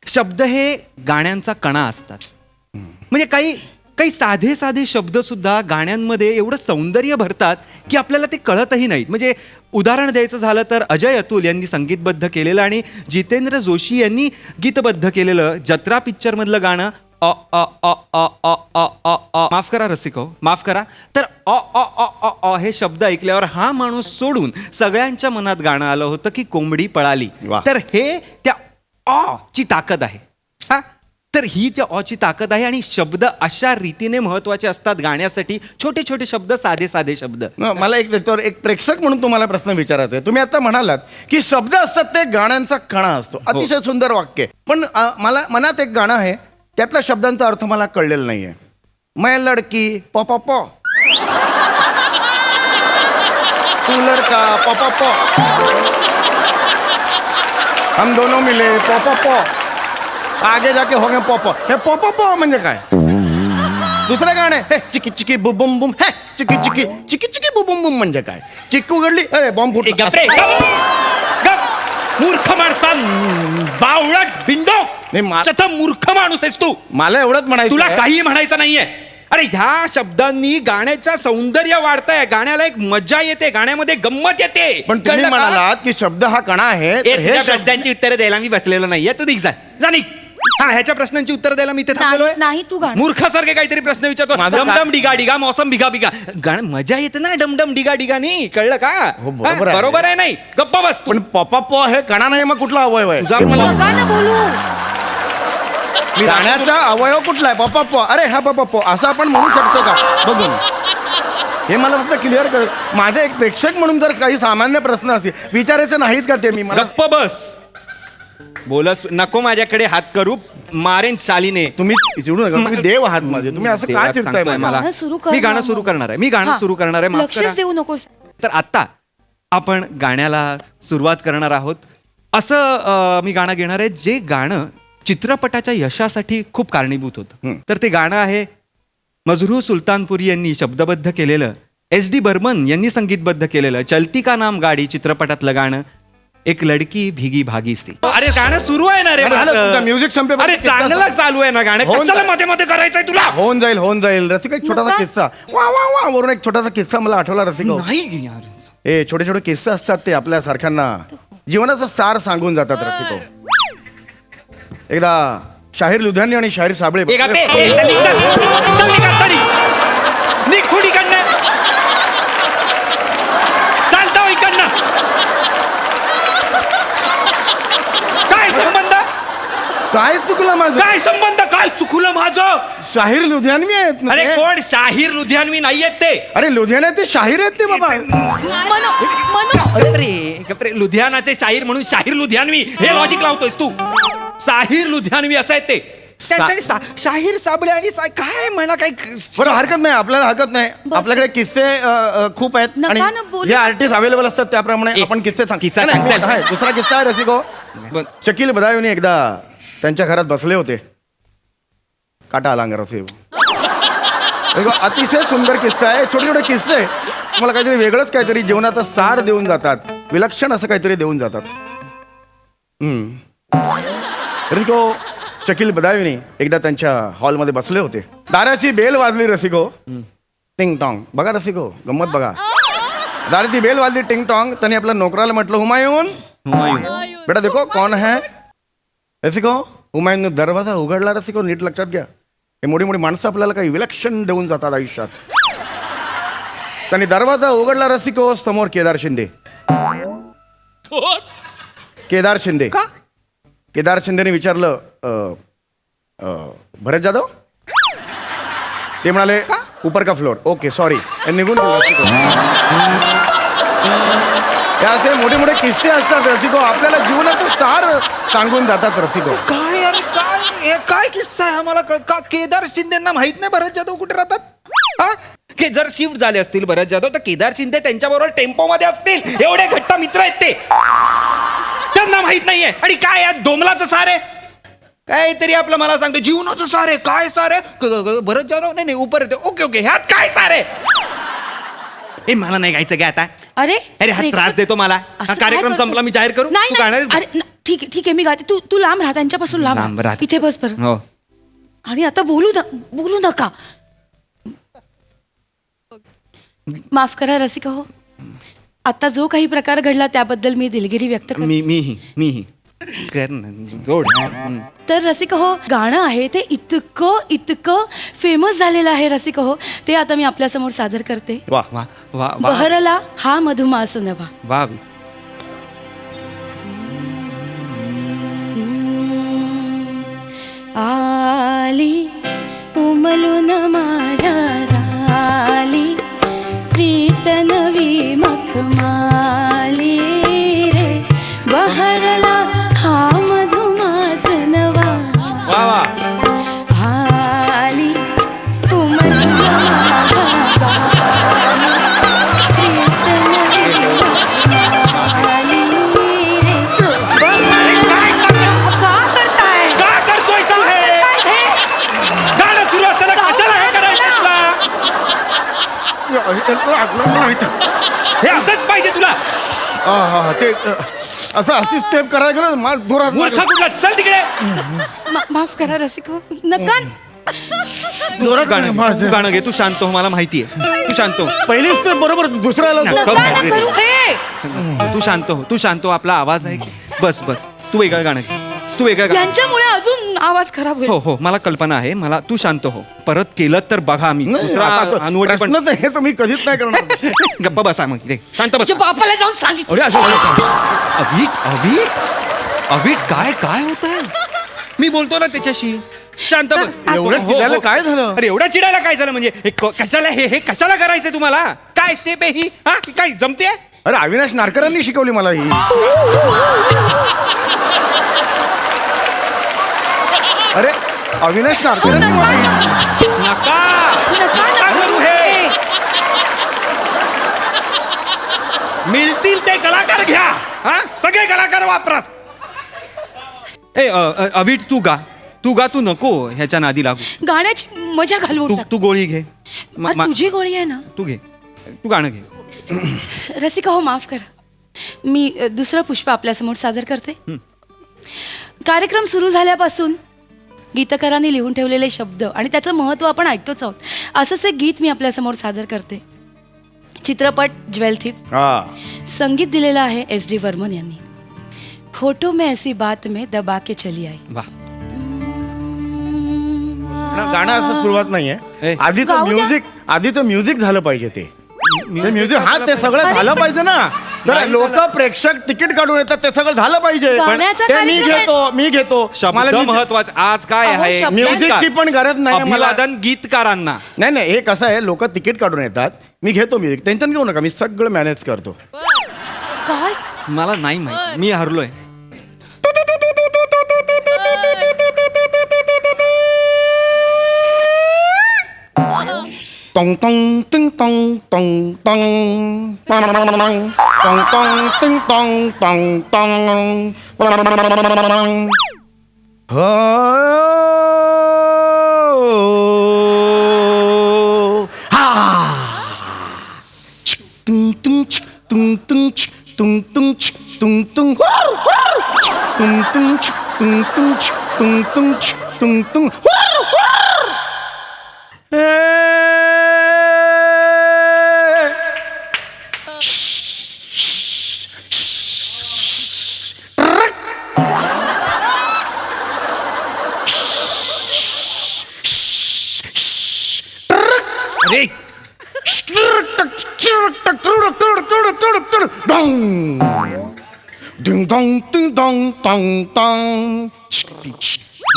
शब्द हे गाण्यांचा कणा असतात. म्हणजे काही काही साधे साधे शब्द सुद्धा गाण्यांमध्ये एवढं सौंदर्य भरतात की आपल्याला ते कळतही नाहीत. म्हणजे उदाहरण द्यायचं झालं तर अजय अतुल यांनी संगीतबद्ध केलेलं आणि जितेंद्र जोशी यांनी गीतबद्ध केलेलं जत्रा पिक्चरमधलं गाणं अ अ अ अ अ अ अ अ माफ करा रसिको, माफ करा. तर अ अ अ अ अ हे शब्द ऐकल्यावर हा माणूस सोडून सगळ्यांच्या मनात गाणं आलं होतं की कोंबडी पळाली. वाह. तर हे त्या अ ची ताकद आहे. हा, तर ही त्या अ ची ताकद आहे आणि शब्द अशा रीतीने महत्वाचे असतात गाण्यासाठी. छोटे छोटे शब्द, साधे साधे शब्द. मला एक त्याच्यावर एक प्रेक्षक म्हणून तुम्हाला प्रश्न विचारायचा आहे. तुम्ही आता म्हणालात की शब्द असतात ते गाण्यांचा कणा असतो. अतिशय सुंदर वाक्य आहे. पण मला मनात एक गाणं आहे, त्यातल्या शब्दांचा अर्थ मला कळलेला नाहीये. मैं लडकी प प प, तू लडका प प प, हम दोनों मिले प प प, आगे जाके हो गए प प. हे प प प म्हणजे काय? दुसरं गाणं आहे, हे चिकी चिकी बु बुम बुम, हे चिकी चिकी चिकी चिकी बु बुम बुम म्हणजे काय? चिक्कू गडली, अरे बॉम्ब ए, गप रे, फुटला. गप, गप. मूर्ख माणसा, बावळट बिंडो, नाही, शत मूर्ख माणूस आहेस तू. मला एवढंच म्हणायचं तुला आहे. काही म्हणायचं नाहीये. अरे ह्या शब्दांनी गाण्याचं सौंदर्य वाढतंय, गाण्याला एक मजा येते, गाण्यामध्ये गंमत येते. पण तुम्ही कळलं का? म्हणालात की शब्द हा कणा आहे, ए, तर हे तुझ्या शब्द- प्रश्नांची उत्तरं द्यायला मी बसलेलो नाहीये. तू निघ, जा निघ. हा, ह्याच्या प्रश्नांची उत्तर द्यायला मी इथे थांबलोय. नाही, तू गाणं. मूर्खासारखे काहीतरी प्रश्न विचारतो. माझं काय- डमडम डिगा डिगा, मौसम बिगा बिगा. गाणं मजा येते ना डमडम डिगा डिगानी. कळलं का? हो, बरोबर आहे. बरोबर आहे. नाही गप्प बस तू. पण पपा प हे कणा नाही, मग कुठला अवयव आहे? तुझा हे मला- नका ना बोलू. गाण्याचा अवयव कुठला आहे? पपा प, अरे हा पपा प असं आपण म्हणू शकतो का बघून? हे मला फक्त क्लिअर कर. माझे एक प्रेक्षक म्हणून जर काही सामान्य प्रश्न असतील विचारायचे नाहीत का ते? मी मला गप्प बस. बोलत नको माझ्याकडे हात करू, मारेन शालीने. तुम्ही चिडू नका, तुम्ही देव आहात माझे. तुम्ही असं देवात काय चिडताय सांगतोय मला? मला. गाणं सुरू कर मी गाणं ना सुरू मग. करणार आहे. मी गाणं हा. सुरू करणार आहे. माफ लक्षच करा. देऊ नकोस. तर आत्ता आपण गाण्याला सुरुवात करणार आहोत. असं मी गाणं घेणार आहे जे गाणं चित्रपटाच्या यशासाठी खूप कारणीभूत होतं. तर ते गाणं आहे मजरू सुलतानपुरी यांनी शब्दबद्ध केलेलं, SD बर्मन यांनी संगीतबद्ध केलेलं, चलती का नाम गाडी चित्रपटातलं गाणं, एक लडकी भीगी भागी सी. अरे गाणं सुरू आहे ना रे अरे, माझं. तुझं music संपेपर्यंत अरे चांगलं चालू आहे ना गाणं. होऊन कशाला जाईल. मध्ये मध्ये करायचंय तुला? होऊन जाईल, होऊन जाईल. रसिका, एक छोटासा नका. किस्सा वा वा वा वरून एक छोटासा किस्सा मला आठवला रसिका. नाही यार. ए छोटे छोटे किस्से असतात ते आपल्या सारख्यांना जीवनाचा सार सांगून जातात रसिको. एकदा शाहीर लुधियानी आणि शाहीर साबळे ए, गप्पे. ए, चल निघ, चल. चल निघ आता, निघ. निघ खुड इकडनं. चालतं हो इकडनं. काय संबंध? काय चुकलं माझं? काय संबंध? काय चुकलं माझं? शाहीर लुधियानवी आहेत ना अरे ते? कोण शाहीर लुधियानवी नाहीयेत ते. अरे लुधियाना ते शाहीर आहेत ते बाबा. गप्रे, लुधियानाचे शाहीर म्हणून शाहीर लुधियानवी हे लॉजिक लावतोयस तू. शाहीर लुधियानवी असं आहेत ते. त्यांच्याकडे शाहीर साबळे आणि काय म्हणा काय. बरं, हरकत नाही, आपल्याला हरकत नाही. आपल्याकडे किस्से खूप आहेत नका आणि ना बोलू. जे आर्टिस्ट अवेलेबल असतात त्याप्रमाणे ए, आपण किस्से सांग. किस्सा नाही, सांग, चल. आहे, दुसरा किस्सा आहे रसिको. शकील बदायुनी एकदा त्यांच्या घरात बसले होते. काटा आला अंगावर रसिको. अतिशय सुंदर किस्सा आहे. छोटे छोटे किस्से मला काहीतरी वेगळंच काहीतरी जीवनाचा सार देऊन जातात, विलक्षण असं काहीतरी देऊन जातात. रसिको, शकील बदायुनी एकदा त्यांच्या हॉलमध्ये बसले होते. दाराची बेल वाजली रसिको. टिंग टॉंग. बघा रसिको, गंमत बघा. दाराची बेल वाजली, टिंग टॉंग. त्यांनी आपल्या नोकराला म्हटलं, हुमायून बेटा देखो कौन है. रसिको, हुमायून दरवाजा उघडला. रसिको, नीट लक्षात घ्या, हे मोठी मोठी माणसं आपल्याला काही विलक्षण देऊन जातात आयुष्यात. त्यांनी दरवाजा उघडला रसिको. समोर केदार शिंदे. केदार शिंदे. केदार शिंदेने विचारलं, भरत जाधव. ते म्हणाले, ऊपर का फ्लोर. Okay sorry. निघून गेले रसिको. हे असे मोठे मोठे किस्से असतात रसिको, आपल्याला जीवनाचं सार सांगून जातात रसिको. काय अरे काय हे काय किस्सा आहे आम्हाला का? केदार शिंदेना माहित नाही भरत जाधव कुठे राहतात? हा, की जर शिफ्ट झाले असतील भरत जाधव तर केदार शिंदे त्यांच्याबरोबर टेम्पो मध्ये असतील. एवढे घट्ट मित्र आहेत ते, त्यांना माहित नाहीये. आणि काय यात डोमलाचं सार आहे? काहीतरी आपलं मला सांगतो जीवनाचं सार आहे. काय सार आहे? भरत जाधव नाही ऊपर येते. ओके ओके, ह्यात काय सार आहे? हे मला नाही गायचं काय आता. अरे अरे हा त्रास देतो मला. असं हा कार्यक्रम काय संपला, मी जाहीर करू. नाही तू गाणार नाही. अरे ठीक आहे ठीक आहे, मी गाते. तू लांब राहा, त्यांच्यापासून लांब लांब राहा. राहते. इथे बस बरं. हो. आणि आता बोलू नका. माफ करा रसिका हो, आता जो काही प्रकार घडला त्याबद्दल मी दिलगिरी व्यक्त करते. मीही कर ना जोड. तर रसिका हो, गाणं आहे ते इतकं फेमस झालेलं आहे रसिका हो, ते आता मी आपल्यासमोर सादर करते. वा वा वा वा बहरला हा मधुमास नवा. वा. आली उमलून माझ्या दाली, प्रीत नवी मखमाली रे, बहरला हा मधुमास नवा. वा वा. आली उमलून माझ्या दाली, प्रीत नवी मखमाली रे, बहरला. का करताय? का करतोय तू हे? गाणं सुरू असताना कशाला हे करायचं तुला? हे असंच पाहिजे तुला. ते असं अशी स्टेप करायला गेलं मला जोरात मूर्खा कुठला, चल तिकडे. माफ करा रसिक हो. नका. जोरात तू गाणं घे, तू शांत हो, मला माहितीये. तू शांत हो. पहिली स्टेप बरोबर दुसऱ्याला नका ना करू हे. तू शांत हो, तू शांत हो. आपला आवाज आहे की बस बस. तू वेगळं गाणं घे, तू वेगळं गाणं. यांच्यामुळे अजून आवाज खराब होईल. हो हो, मला कल्पना आहे. मला तू शांत हो. परत केलं तर बघा मी दुसरा अनुवटी पण. प्रश्न तर हे तर मी कधीच नाही करणार. गप्पा बसा मग इथे. शांत बस. तुझ्या बापाला जाऊन सांगितलं. अरे असं अवीट अवीट अवीट काय काय होत आहे? मी बोलतो ना त्याच्याशी. शांत बस. एवढं हो, चिडायला हो. काय झालं? अरे एवढं चिडायला काय झालं म्हणजे? कशाला हे कशाला करायचंय तुम्हाला? काय स्टेप आहे ही? हा काय जमते? अरे अविनाश नारकरांनी शिकवली मला ही. अरे अविनाश नारकरांनी नका नका करू हे. मिळतील ते कलाकार घ्या. हा सगळे कलाकार वापरा. ए अवीट तू गा, तू नको ह्याच्या नादी लागू. गाण्याची मजा घालवून टाक. तू गोळी घे. अरे, तुझी गोळी आहे ना. तू घे, तू गाणं घे. रसिका हो, माफ करा. मी दुसरं पुष्प आपल्यासमोर सादर करते. कार्यक्रम सुरू झाल्यापासून गीतकारांनी लिहून ठेवलेले शब्द आणि त्याचं महत्त्व आपण ऐकतोच आहोत. असंच एक गीत मी आपल्यासमोर सादर करते. चित्रपट ज्वेल थिफ. संगीत दिलेलं आहे SD वर्मन यांनी. फोटो में ऐसी बात में दबा के चली आई. वा. गाणं असं सुरुवात नाहीये. ए. आधीचं म्युझिक झालं पाहिजे. ते म्युझिक हा ते सगळं झालं पाहिजे ना. जर लोक प्रेक्षक तिकीट काढून येतात ते सगळं झालं पाहिजे. गाण्याचा ते मी घेतो. शब्द महत्वाचा. आज काय अहो, आहे? शब्द- म्युझिकची पण गरज नाही मला. अभिवादन गीतकारांना. नाही हे कसं आहे, लोक तिकीट काढून येतात, मी घेतो म्युझिक. टेन्शन घेऊ नका, मी सगळं मॅनेज करतो. काय मला नाही माहिती, मी हरलोय. टॉंग टॉंग टिंग टॉंग टॉंग टॉंग टॉंग टॉंग टिंग टॉंग टॉंग टॉंग. tung tung tung tung tung tung tung tung tung tung tung tung tung tung tung. अरे Ding dong ding dong dong dong.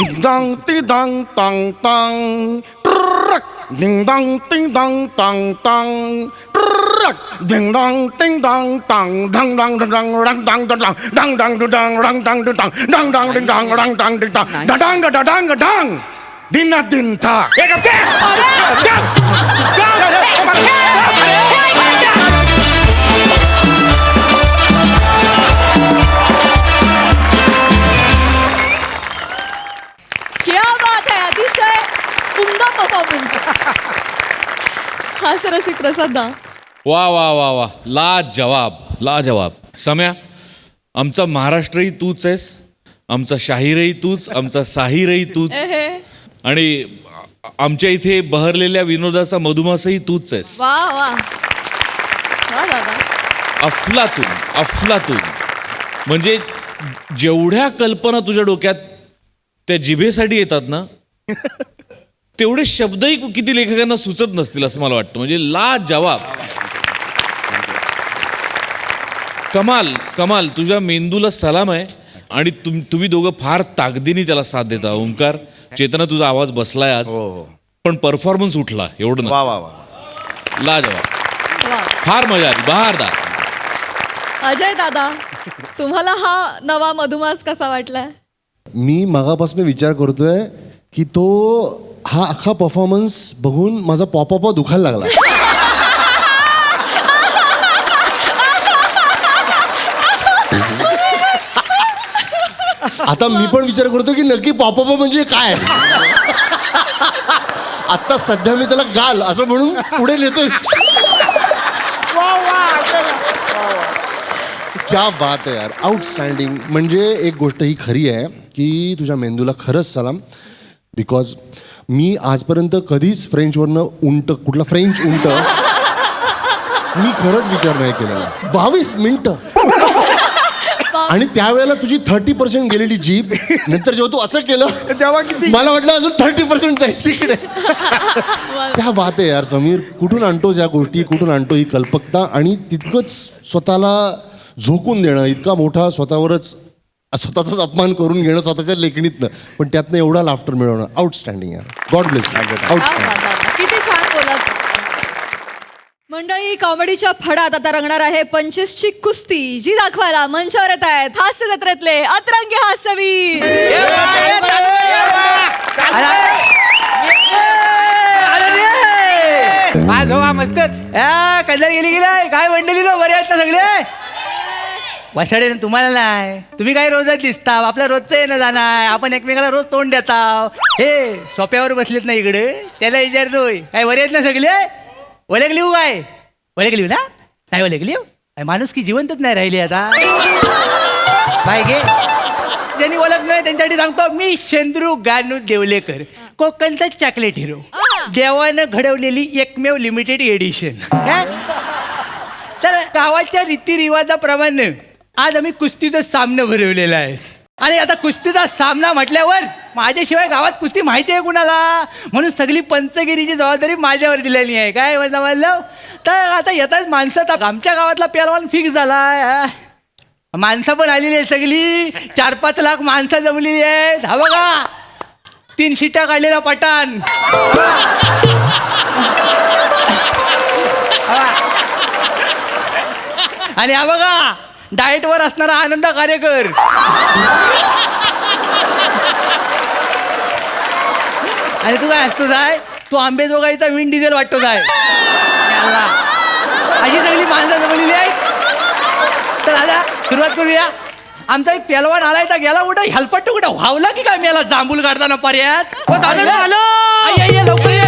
Ding dong ding dong dong dong. Ding dong ding dong dong dong. Ding dong ding dong dong dong dong dong dong dong dong dong dong dong dong dong dong dong dong dong ding dong dong dong ding dong da dang da dang da dang. Dinna din tha. क्या बात है, अतिशय उमदा performance. हा सरसिक प्रसाद दा. वा वा वा वा, लाजवाब. सम्या, आमचा महाराष्ट्रही तूच आहेस, आमचा शाहीरही तूच, आमचा साहिरही तूच, आणि आमच्या इथे बहरलेल्या विनोदाचा मधुमासही तूच आहेस. वा वा. वा दादा. अफलातून अफलातून. म्हणजे जेवढ्या कल्पना तुझ्या डोक्यात त्या जिभेसाठी येतात ना तेवढे शब्दही किती लेखकांना सुचत नसतील असं मला वाटतं. म्हणजे लाजवाब. कमाल कमाल. तुझ्या मेंदूला सलाम आहे. आणि तुम्ही दोघं फार ताकदीने त्याला साथ देता. ओंकार, चेतना, तुझा आवाज बसलाय आज, पण परफॉर्मन्स उठला एवढं वा ना. वा वा. लाजवाब. वा. फार मजा आली. बहारदार. अजय दादा, तुम्हाला हा नवा मधुमास कसा वाटलाय? मी मागापासून विचार करतोय की तो हा अख्खा परफॉर्मन्स बघून माझा पॉपअप दुखायला लागला. आता मी पण विचार करतो की नक्की पॉपअप म्हणजे काय. आता सध्या मी त्याला गाल असं म्हणून पुढे नेतोय. क्या बात आहे यार, आउटस्टँडिंग. म्हणजे एक गोष्ट ही खरी आहे की तुझ्या मेंदूला खरंच सलाम. बिकॉज मी आजपर्यंत कधीच फ्रेंचवरनं कुठला फ्रेंच उंट मी खरंच विचार नाही केलेला. 22 मिनिटं. आणि त्यावेळेला तुझी 30% गेलेली जीभ, नंतर जेव्हा तू असं केलं तेव्हा किती मला वाटलं अजून 30% जाईल तिकडे. त्या बात आहे यार समीर. कुठून आणतोस या गोष्टी, कुठून आणतो ही कल्पकता, आणि तितकंच स्वतःला झोकून देणं, इतका मोठा स्वतःचाच अपमान करून घेणं स्वतःच्या लेखणीतनं, पण त्यातनं एवढा लाफ्टर मिळवणं. आउटस्टँडिंग यार. God bless. आउटस्टँडिंग. किती छान बोलत. मंडळी, कॉमेडीच्या फडात आता रंगणार आहे 25ची कुस्ती, जी दाखवायला मंचावर येत आहेत हास्य जत्रेतले अतरंगी हास्यवीर. मस्तच. कल्याण गेली गेलाय. काय म्हणलेली ना, बरे आहेत ना सगळे? वसाडे ना तुम्हाला नाही. तुम्ही काय रोजच दिसता. आपल्या रोजचं येणं जाणं आहे. आपण एकमेकाला रोज तोंड देता. हे सोप्यावर बसलेत ना इकडे, त्याला विचारतोय काय बरे आहेत ना सगळे? ओळख लिहू काय? ओळख लिहू ना? नाही ओळख लिहू. माणूस की जिवंतच नाही राहिली आता. बाय घे. ज्यांनी ओळख नाही त्यांच्यासाठी सांगतो, मी शेंद्रू गानू देवलेकर, कोकणचा चॉकलेट हिरो, देवानं घडवलेली एकमेव लिमिटेड एडिशन. तर गावाच्या रीतिरिवाजाप्रमाणे आज आम्ही कुस्तीचा सामना भरवलेला आहे. आणि आता कुस्तीचा सामना म्हटल्यावर माझ्याशिवाय गावात कुस्ती माहिती आहे कुणाला, म्हणून सगळी पंचगिरीची जबाबदारी माझ्यावर दिलेली आहे. काय म्हणलं तर आता येतात माणसं. तर आमच्या गावातला पेलवान फिक्स झाला. माणसं पण आलेली आहे सगळी. 4-5 लाख माणसं जमलेली आहेत. हा बघा 3 शिट्या काढलेला पठाण. आणि हा बघा डाएटवर असणारा आनंद कार्यकर. आणि तू काय असतोस आहे, तू आंबेजोगाईचा विंड डिझेल वाटतोस आहे. अशी सगळी माणसं जमलेली आहेत. तर आता सुरुवात करूया. आमचा एक पेलवान आलाय तर गेला कुठं हेल्पट कुठं व्हावला की काय मेला जांभूल काढताना पर्यात. लवकर ये.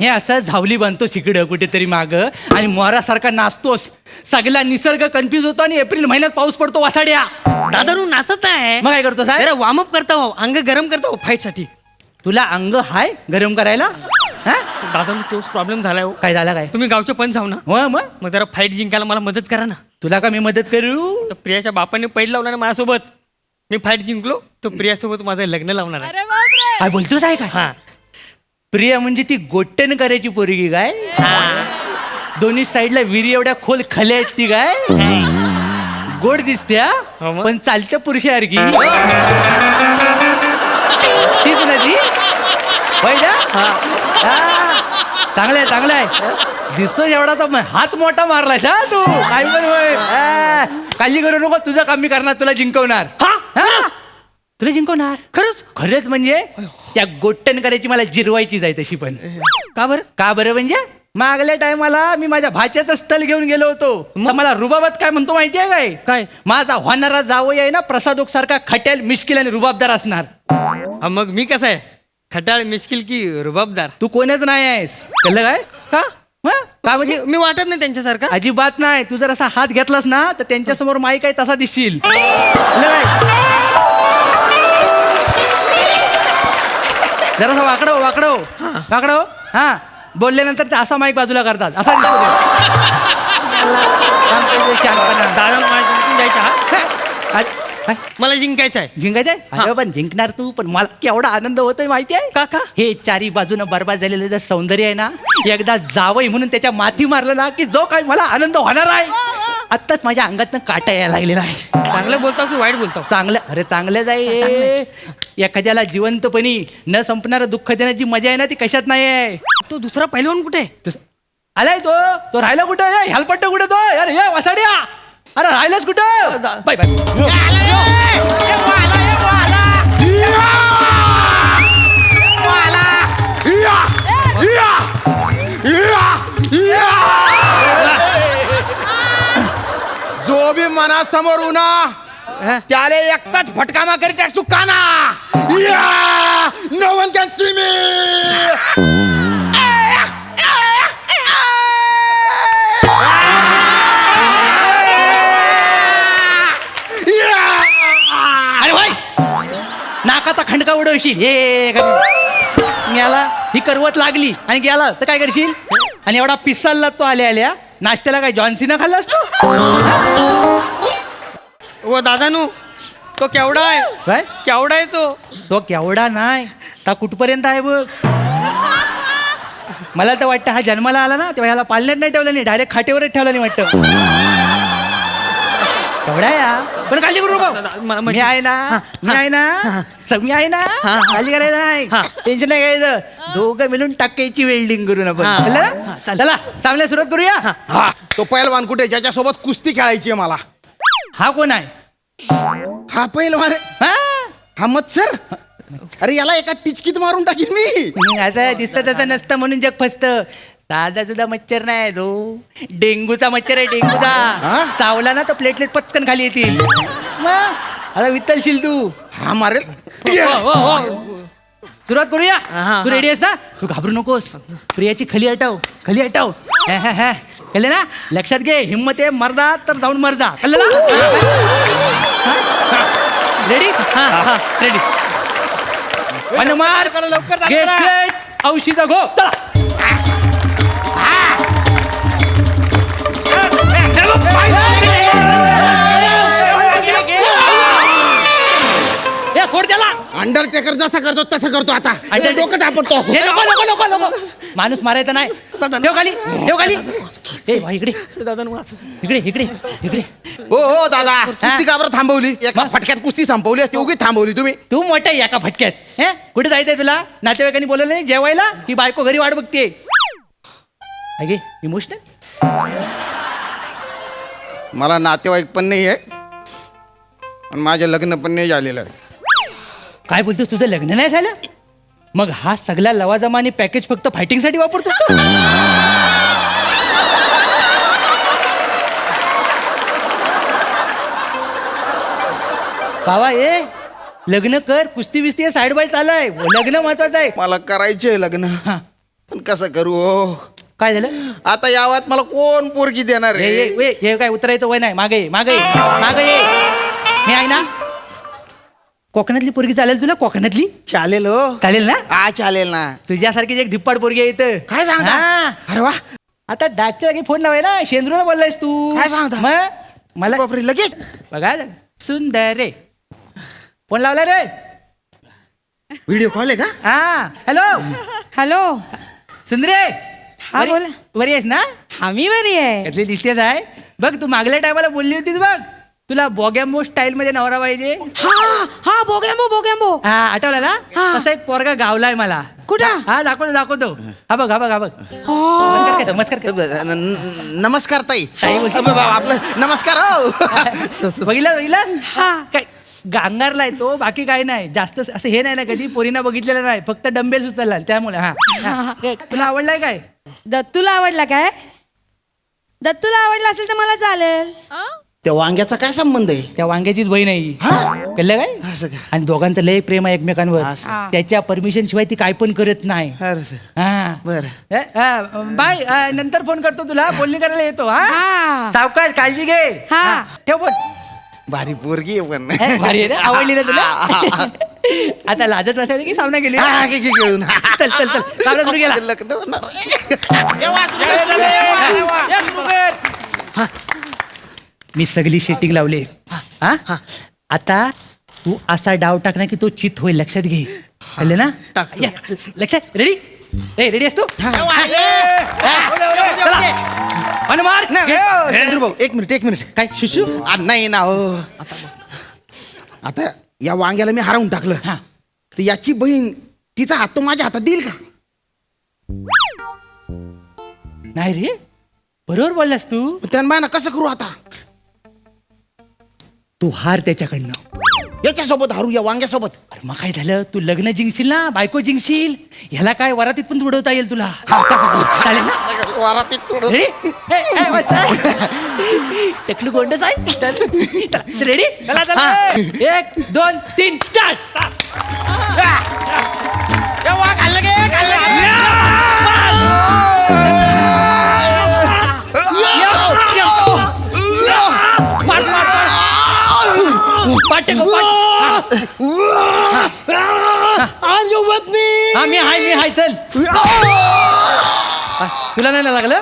हे असं झावली बांधतोस इकडं कुठेतरी माग आणि मोरासारखा नाचतोस. सगळा निसर्ग कन्फ्युज होतो आणि एप्रिल महिन्यात पाऊस पडतो वासाड्या. दादा नाचत आहे. मग काय करतो साहेब? वॉर्मअप करता हो, अंग गरम करता हो फाईट साठी. तुला अंग हाय गरम करायला? दादा तोच प्रॉब्लेम झालाय हो. काय झाला काय? तुम्ही गावचे पण जाऊ ना. मग जरा फाईट जिंकायला मला मदत करा ना. तुला का मी मदत करू? तर प्रियाच्या बापाने पैल लावला ना माझ्यासोबत. मी फाईट जिंकलो तर प्रियासोबत माझं लग्न लावणार आहे. अरे बापरे. काय बोलतोस आहे काय? हा. प्रिया म्हणजे ती गोट्टेन करायची पोरगी काय? दोन्ही साईडला विहिरी एवढ्या खोल खल्या आहेत ती काय? गोड दिसत्या पण चालत्या पुरुषासारखी. तीच ना ती? चांगलाय चांगलाय. दिसतो एवढा तर हात मोठा मारलाय तू. काय बरोबर. काळजी करू नको, तुझं काम मी करणार. तुला जिंकवणार. तुला जिंकवणार. खरंच म्हणजे त्या गोट्टन करायची मला जिरवायची जाय तशी. पण का बरं? का बरं म्हणजे मागल्या टायमाला मी माझ्या भाच्याचं स्थल घेऊन गेलो होतो. मग मला रुबाबात काय म्हणतो माहितीये काय? काय? माझा होणारा जावई आहे ना प्रसादोक सारखा खट्याल मिश्किल आणि रुबाबदार असणार. मग मी कसं आहे? खटाळ मिश्किल की रुबाबदार. तू कोणच नाही आहेस कळलं काय? का हं? का म्हणजे मी वाटत नाही त्यांच्यासारखा. अजिबात नाही. तू जर असा हात घेतलास ना तर त्यांच्या समोर माईक आहे तसा दिसशील. कळलं काय? जरासा वाकडव वाकडव वाकडव. हा बोलल्यानंतर ते असा माईक बाजूला करतात असा दिसतो ते. दादा मला जिंकून जायचं हा? काय? मला जिंकायचं आहे. जिंकायचंय? अरे पण जिंकणार तू, पण मला केवढा आनंद होतोय माहिती आहे का? हे चारी बाजूनं बरबाद झालेलं जे सौंदर्य आहे ना, एकदा जावई म्हणून त्याच्या माथी मारलं ना की जो काय मला आनंद होणार आहे. आत्ताच माझ्या अंगातनं काटा यायला लागलेला आहे. चांगलं बोलतो की वाईट बोलतो? चांगलं. अरे चांगलं जाई. एखाद्याला जिवंतपणी न संपणारं दुःख देण्याची मजा आहे ना ती कशात नाही आहे. तो दुसरा पहिलवान कुठे? आलाय तो राहिला कुठं? हेलपट्ट कुठे तो? अरे ये वसाड्या. अरे राहिलाच कुठं? Bye bye. जो बी मनासमोर उना त्याले एकटाच फटका मा करी टाकसू काना. नो वन कॅन सी मी. अरे भाई नाकाचा खंडका उडवशील. हे याला ही करवत लागली आणि गेला तर काय करशील? आणि एवढा पिसालला तो आल्या आल्या नाश्त्याला काय जॉन्सीना खाल्ला असतो? ओ दादानू तो केवढा आहे? काय केवढा आहे तो? तो केवढा नाही ता कुठपर्यंत आहे बघ. मला तर वाटतं हा जन्माला आला ना तेव्हा ह्याला पालण्यात नाही ठेवलं नाही, डायरेक्ट खाटेवरच ठेवलं नाही वाटतं. केवढा या पण काळजी करू नको. मी आहे ना, मी आहे ना, मी आहे ना. काळजी करायचं नाही, टेन्शन नाही घ्यायचं. दोघं मिळून टाकायची वेल्डिंग करून आपण. चला चांगल्या सुरुवात करूया. हा तो पैलवान कुठे ज्याच्यासोबत कुस्ती खेळायची आहे मला? हा कोण आहे? हा पैलवान आहे. हा मत्सर. अरे याला एका टिचकीत मारून टाकीन मी. असं दिसतं तसं नसतं म्हणून जग फसतं. साधा सुद्धा मच्छर नाही तो, डेंगूचा मच्छर आहे. डेंगूचा चावला ना तर प्लेटलेट पचकन खाली येतील. आता वित्तलशील तू. हा मारेल. सुरुवात करूया. तू रेडी आहेस ना? तू घाबरू नकोस. प्रियाची खली हटव, खली हटव. कळलं ना? लक्षात घे, हिम्मत आहे मर्दा तर जाऊन मर्दा. कळलं ना? रेडी? हा रेडी. मार लवकर औषधीचा घो. चला सोड त्याला. अंडरटेकर जसा करतो तसं करतो आता. डोकं आपटतो असं. नको माणूस मारायचा नाही. ठेव खाली, ठेव खाली. ए भाई इकडे इकडे इकडे इकडे. हो दादा कुस्ती का बरं थांबवली? एका फटक्यात कुस्ती संपवली असती. उगीच थांबवली तुम्ही. तू मोठा आहे एका फटक्यात. हे कुठे जायचंय तुला? नातेवाईकांनी बोलवलं नाही जेवायला? ही बायको घरी वाट बघते. अगे इमोशनल. मला नातेवाईक पण नाही आहे आणि माझं लग्न पण नाही झालेलं आहे. काय बोलतोस? तुझं लग्न नाही झालं? मग हा सगळा लवाजमा आणि पॅकेज फक्त फायटिंगसाठी वापरतोस? बाबा ए लग्न कर. कुस्ती बिस्ती साईड बाय चालू आहे. लग्न महत्वाचं आहे. मला करायचंय लग्न पण कसं करू? हो काय झालं? आता यावात मला कोण पोरगी देणार आहे? हे काय उतरायचं वय नाही. मागे मागे मागे ये. मी आहे ना. कोकणातली पोरगी चालेल तुला? कोकणातली चालेल. हो चालेल ना? हा चालेल ना. तुझ्यासारखीच एक धिप्पाड पोरगी आहे इथं. काय सांगता? अरे वा. आता डाकच्या जागी फोन लावाय ना. शेंद्रूला बोललायस तू. काय सांगता? मग मला बापरे लगेच. बघा सुंदर रे. फोन लावला रे. व्हिडिओ कॉल आहे का? हा हॅलो हॅलो. सुंदरे. हा बोला. बरी आहेस ना? हा मी बरी आहे. त्यातली दिसतेच आहे. बघ तू मागल्या टायमाला बोलली होतीस बघ तुला बॉगॅम्बो स्टाईल मध्ये नवरा पाहिजे. हा बोगॅम्बो. हा आठवला ना? तसा एक पोरगा गावलाय मला. कुठं? हा दाखवतो. हा बघ. नमस्कार कर. नमस्कार ताई. आपलं नमस्कार. हो बघितलं काय गांगारलाय तो. बाकी काय नाही जास्त असं हे नाही ना. कधी पोरीना बघितलेलं नाही. फक्त डंबेल उचलला त्यामुळे. हा तुला आवडलाय काय? दत्तूला आवडला काय? दत्तूला आवडला असेल तर मला चालेल. त्या वांग्याचा काय संबंध आहे? त्या वांग्याचीच बहीण आहे ही. कळलं काय असं का? आणि दोघांचं लय प्रेम आहे एकमेकांवर असं. त्याच्या परमिशन शिवाय ती काय पण करत नाही अरे हा बरं. बाय नंतर फोन करतो तुला बोलणी करायला येतो हा सावकाश काळजी घे हा ठेव फोन भारी पोरगी आहे पण. भारी आहे रे, आवडली ना तुला आता लाजत बसायचं की सामना गेली हा, घे, घे, घेऊन. चल चल चल सामना सुरू केला लग्न होणार. मी सगळी शेटिंग लावली हा आता तू असा डाव टाक ना की तो चित होईल लक्षात घे कळलं ना या, लक्षात रेडी ए रेडी असतो मार नरेंद्र भाऊ एक मिनिट काय शिशू नाही ना हो. आता या वांग्याला मी हरवून टाकलं हा. तर याची बहीण तिचा हात तो माझ्या हातात देईल का? नाही रे बरोबर बोललास तू त्यांना ना कसं करू आता? तू हार त्याच्याकडनं याच्यासोबत हारू या वांग्यासोबत. अरे मग काय झालं तू लग्न जिंकशील ना बायको जिंकशील ह्याला काय वरातीत पण उडवता येईल तुला चालेल ना वरातीत थोडं. रेडी टेकलू गोंडच आहे रेडी 1 2 3 स्टार्ट मी हाय चल तुला नाही ना लागलं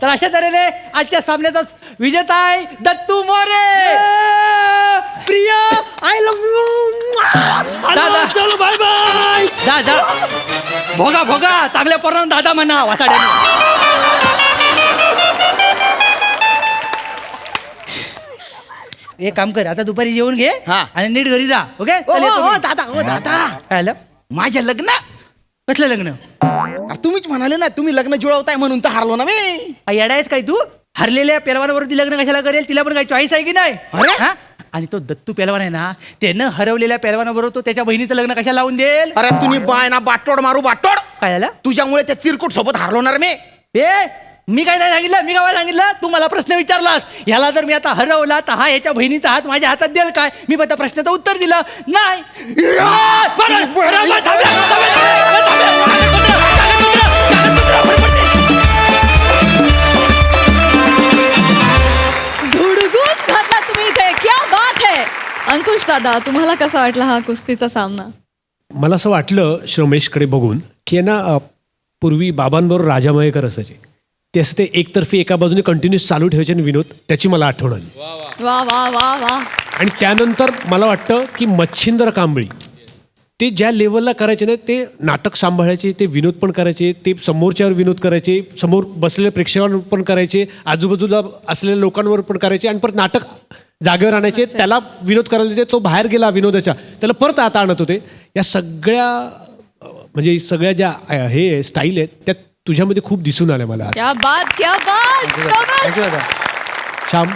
तर अशा तऱ्हेने आजच्या सामन्याचा विजेता आहे Dattu More Priya I love you दादा चलो बाय बाय दादा भोगा चांगल्या पोरांना दादा म्हणा वासाड्याने एक काम कर आता दुपारी जेवून घे आणि नीट घरी जा ओके दादा काय आलं माझ्या लग्न कसलं लग्न अरे तुम्हीच म्हणाले ना तुम्ही लग्न जुळवताय म्हणून तर हारलो ना मी. येडा आहेस काय तू हरलेल्या पेलवानावरती लग्न कशाला करेल तिला पण काही चॉईस आहे की नाही अरे? हा? आणि तो दत्तू पेलवान आहे ना त्यानं हरवलेल्या पेलवानाबरोबर तो त्याच्या बहिणीचं लग्न कशाला लावून देईल अरे तुम्ही बाय ना बाटोड मारू बाटोड. काय झालं तुझ्यामुळे त्या चिरकुट सोबत हारलोणार मी. मी काय नाही सांगितलं मी काय सांगितलं तू मला प्रश्न विचारलास ह्याला जर मी आता हरवला तर हा याच्या बहिणीचा हात माझ्या हातात देईल काय मी पण त्या प्रश्नाचं उत्तर दिलं नाही धुडगूस घातला तुम्ही इथे क्या बात है. अंकुश दादा तुम्हाला कसा वाटला हा कुस्तीचा सामना? मला असं वाटलं श्रमेशकडे बघून की आहे ना पूर्वी बाबांबरोबर राजा मयेकर असायचे ते असं ते एकतर्फी एका बाजूने कंटिन्यूस चालू ठेवायचे आणि विनोद त्याची मला आठवण आली वा वा वा वा. आणि त्यानंतर मला वाटतं की मच्छिंद्र कांबळी ते ज्या लेवलला करायचे ना ते नाटक सांभाळायचे ते विनोद पण करायचे ते समोरच्यावर विनोद करायचे समोर बसलेल्या प्रेक्षकांवर पण करायचे आजूबाजूला असलेल्या लोकांवर पण करायचे आणि परत नाटक जागेवर आणायचे त्याला विनोद करायला देते तो बाहेर गेला विनोदाच्या त्याला परत आता आणत होते या सगळ्या म्हणजे सगळ्या ज्या हे स्टाईल आहेत त्या तुझ्यामध्ये खूप दिसून आल्या मला क्या बात क्या बात. श्याम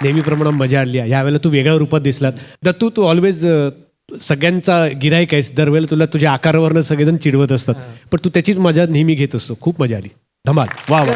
नेहमीप्रमाणे मजा आली आहे यावेळेला तू वेगळ्या रूपात दिसलात दत्तू तू ऑलवेज सगळ्यांचा गिराईक आहेस दरवेळेला तुला तुझ्या आकारावरनं सगळेजण चिडवत असतात पण तू त्याचीच मजा नेहमी घेत असतो खूप मजा आली धमाल वा वा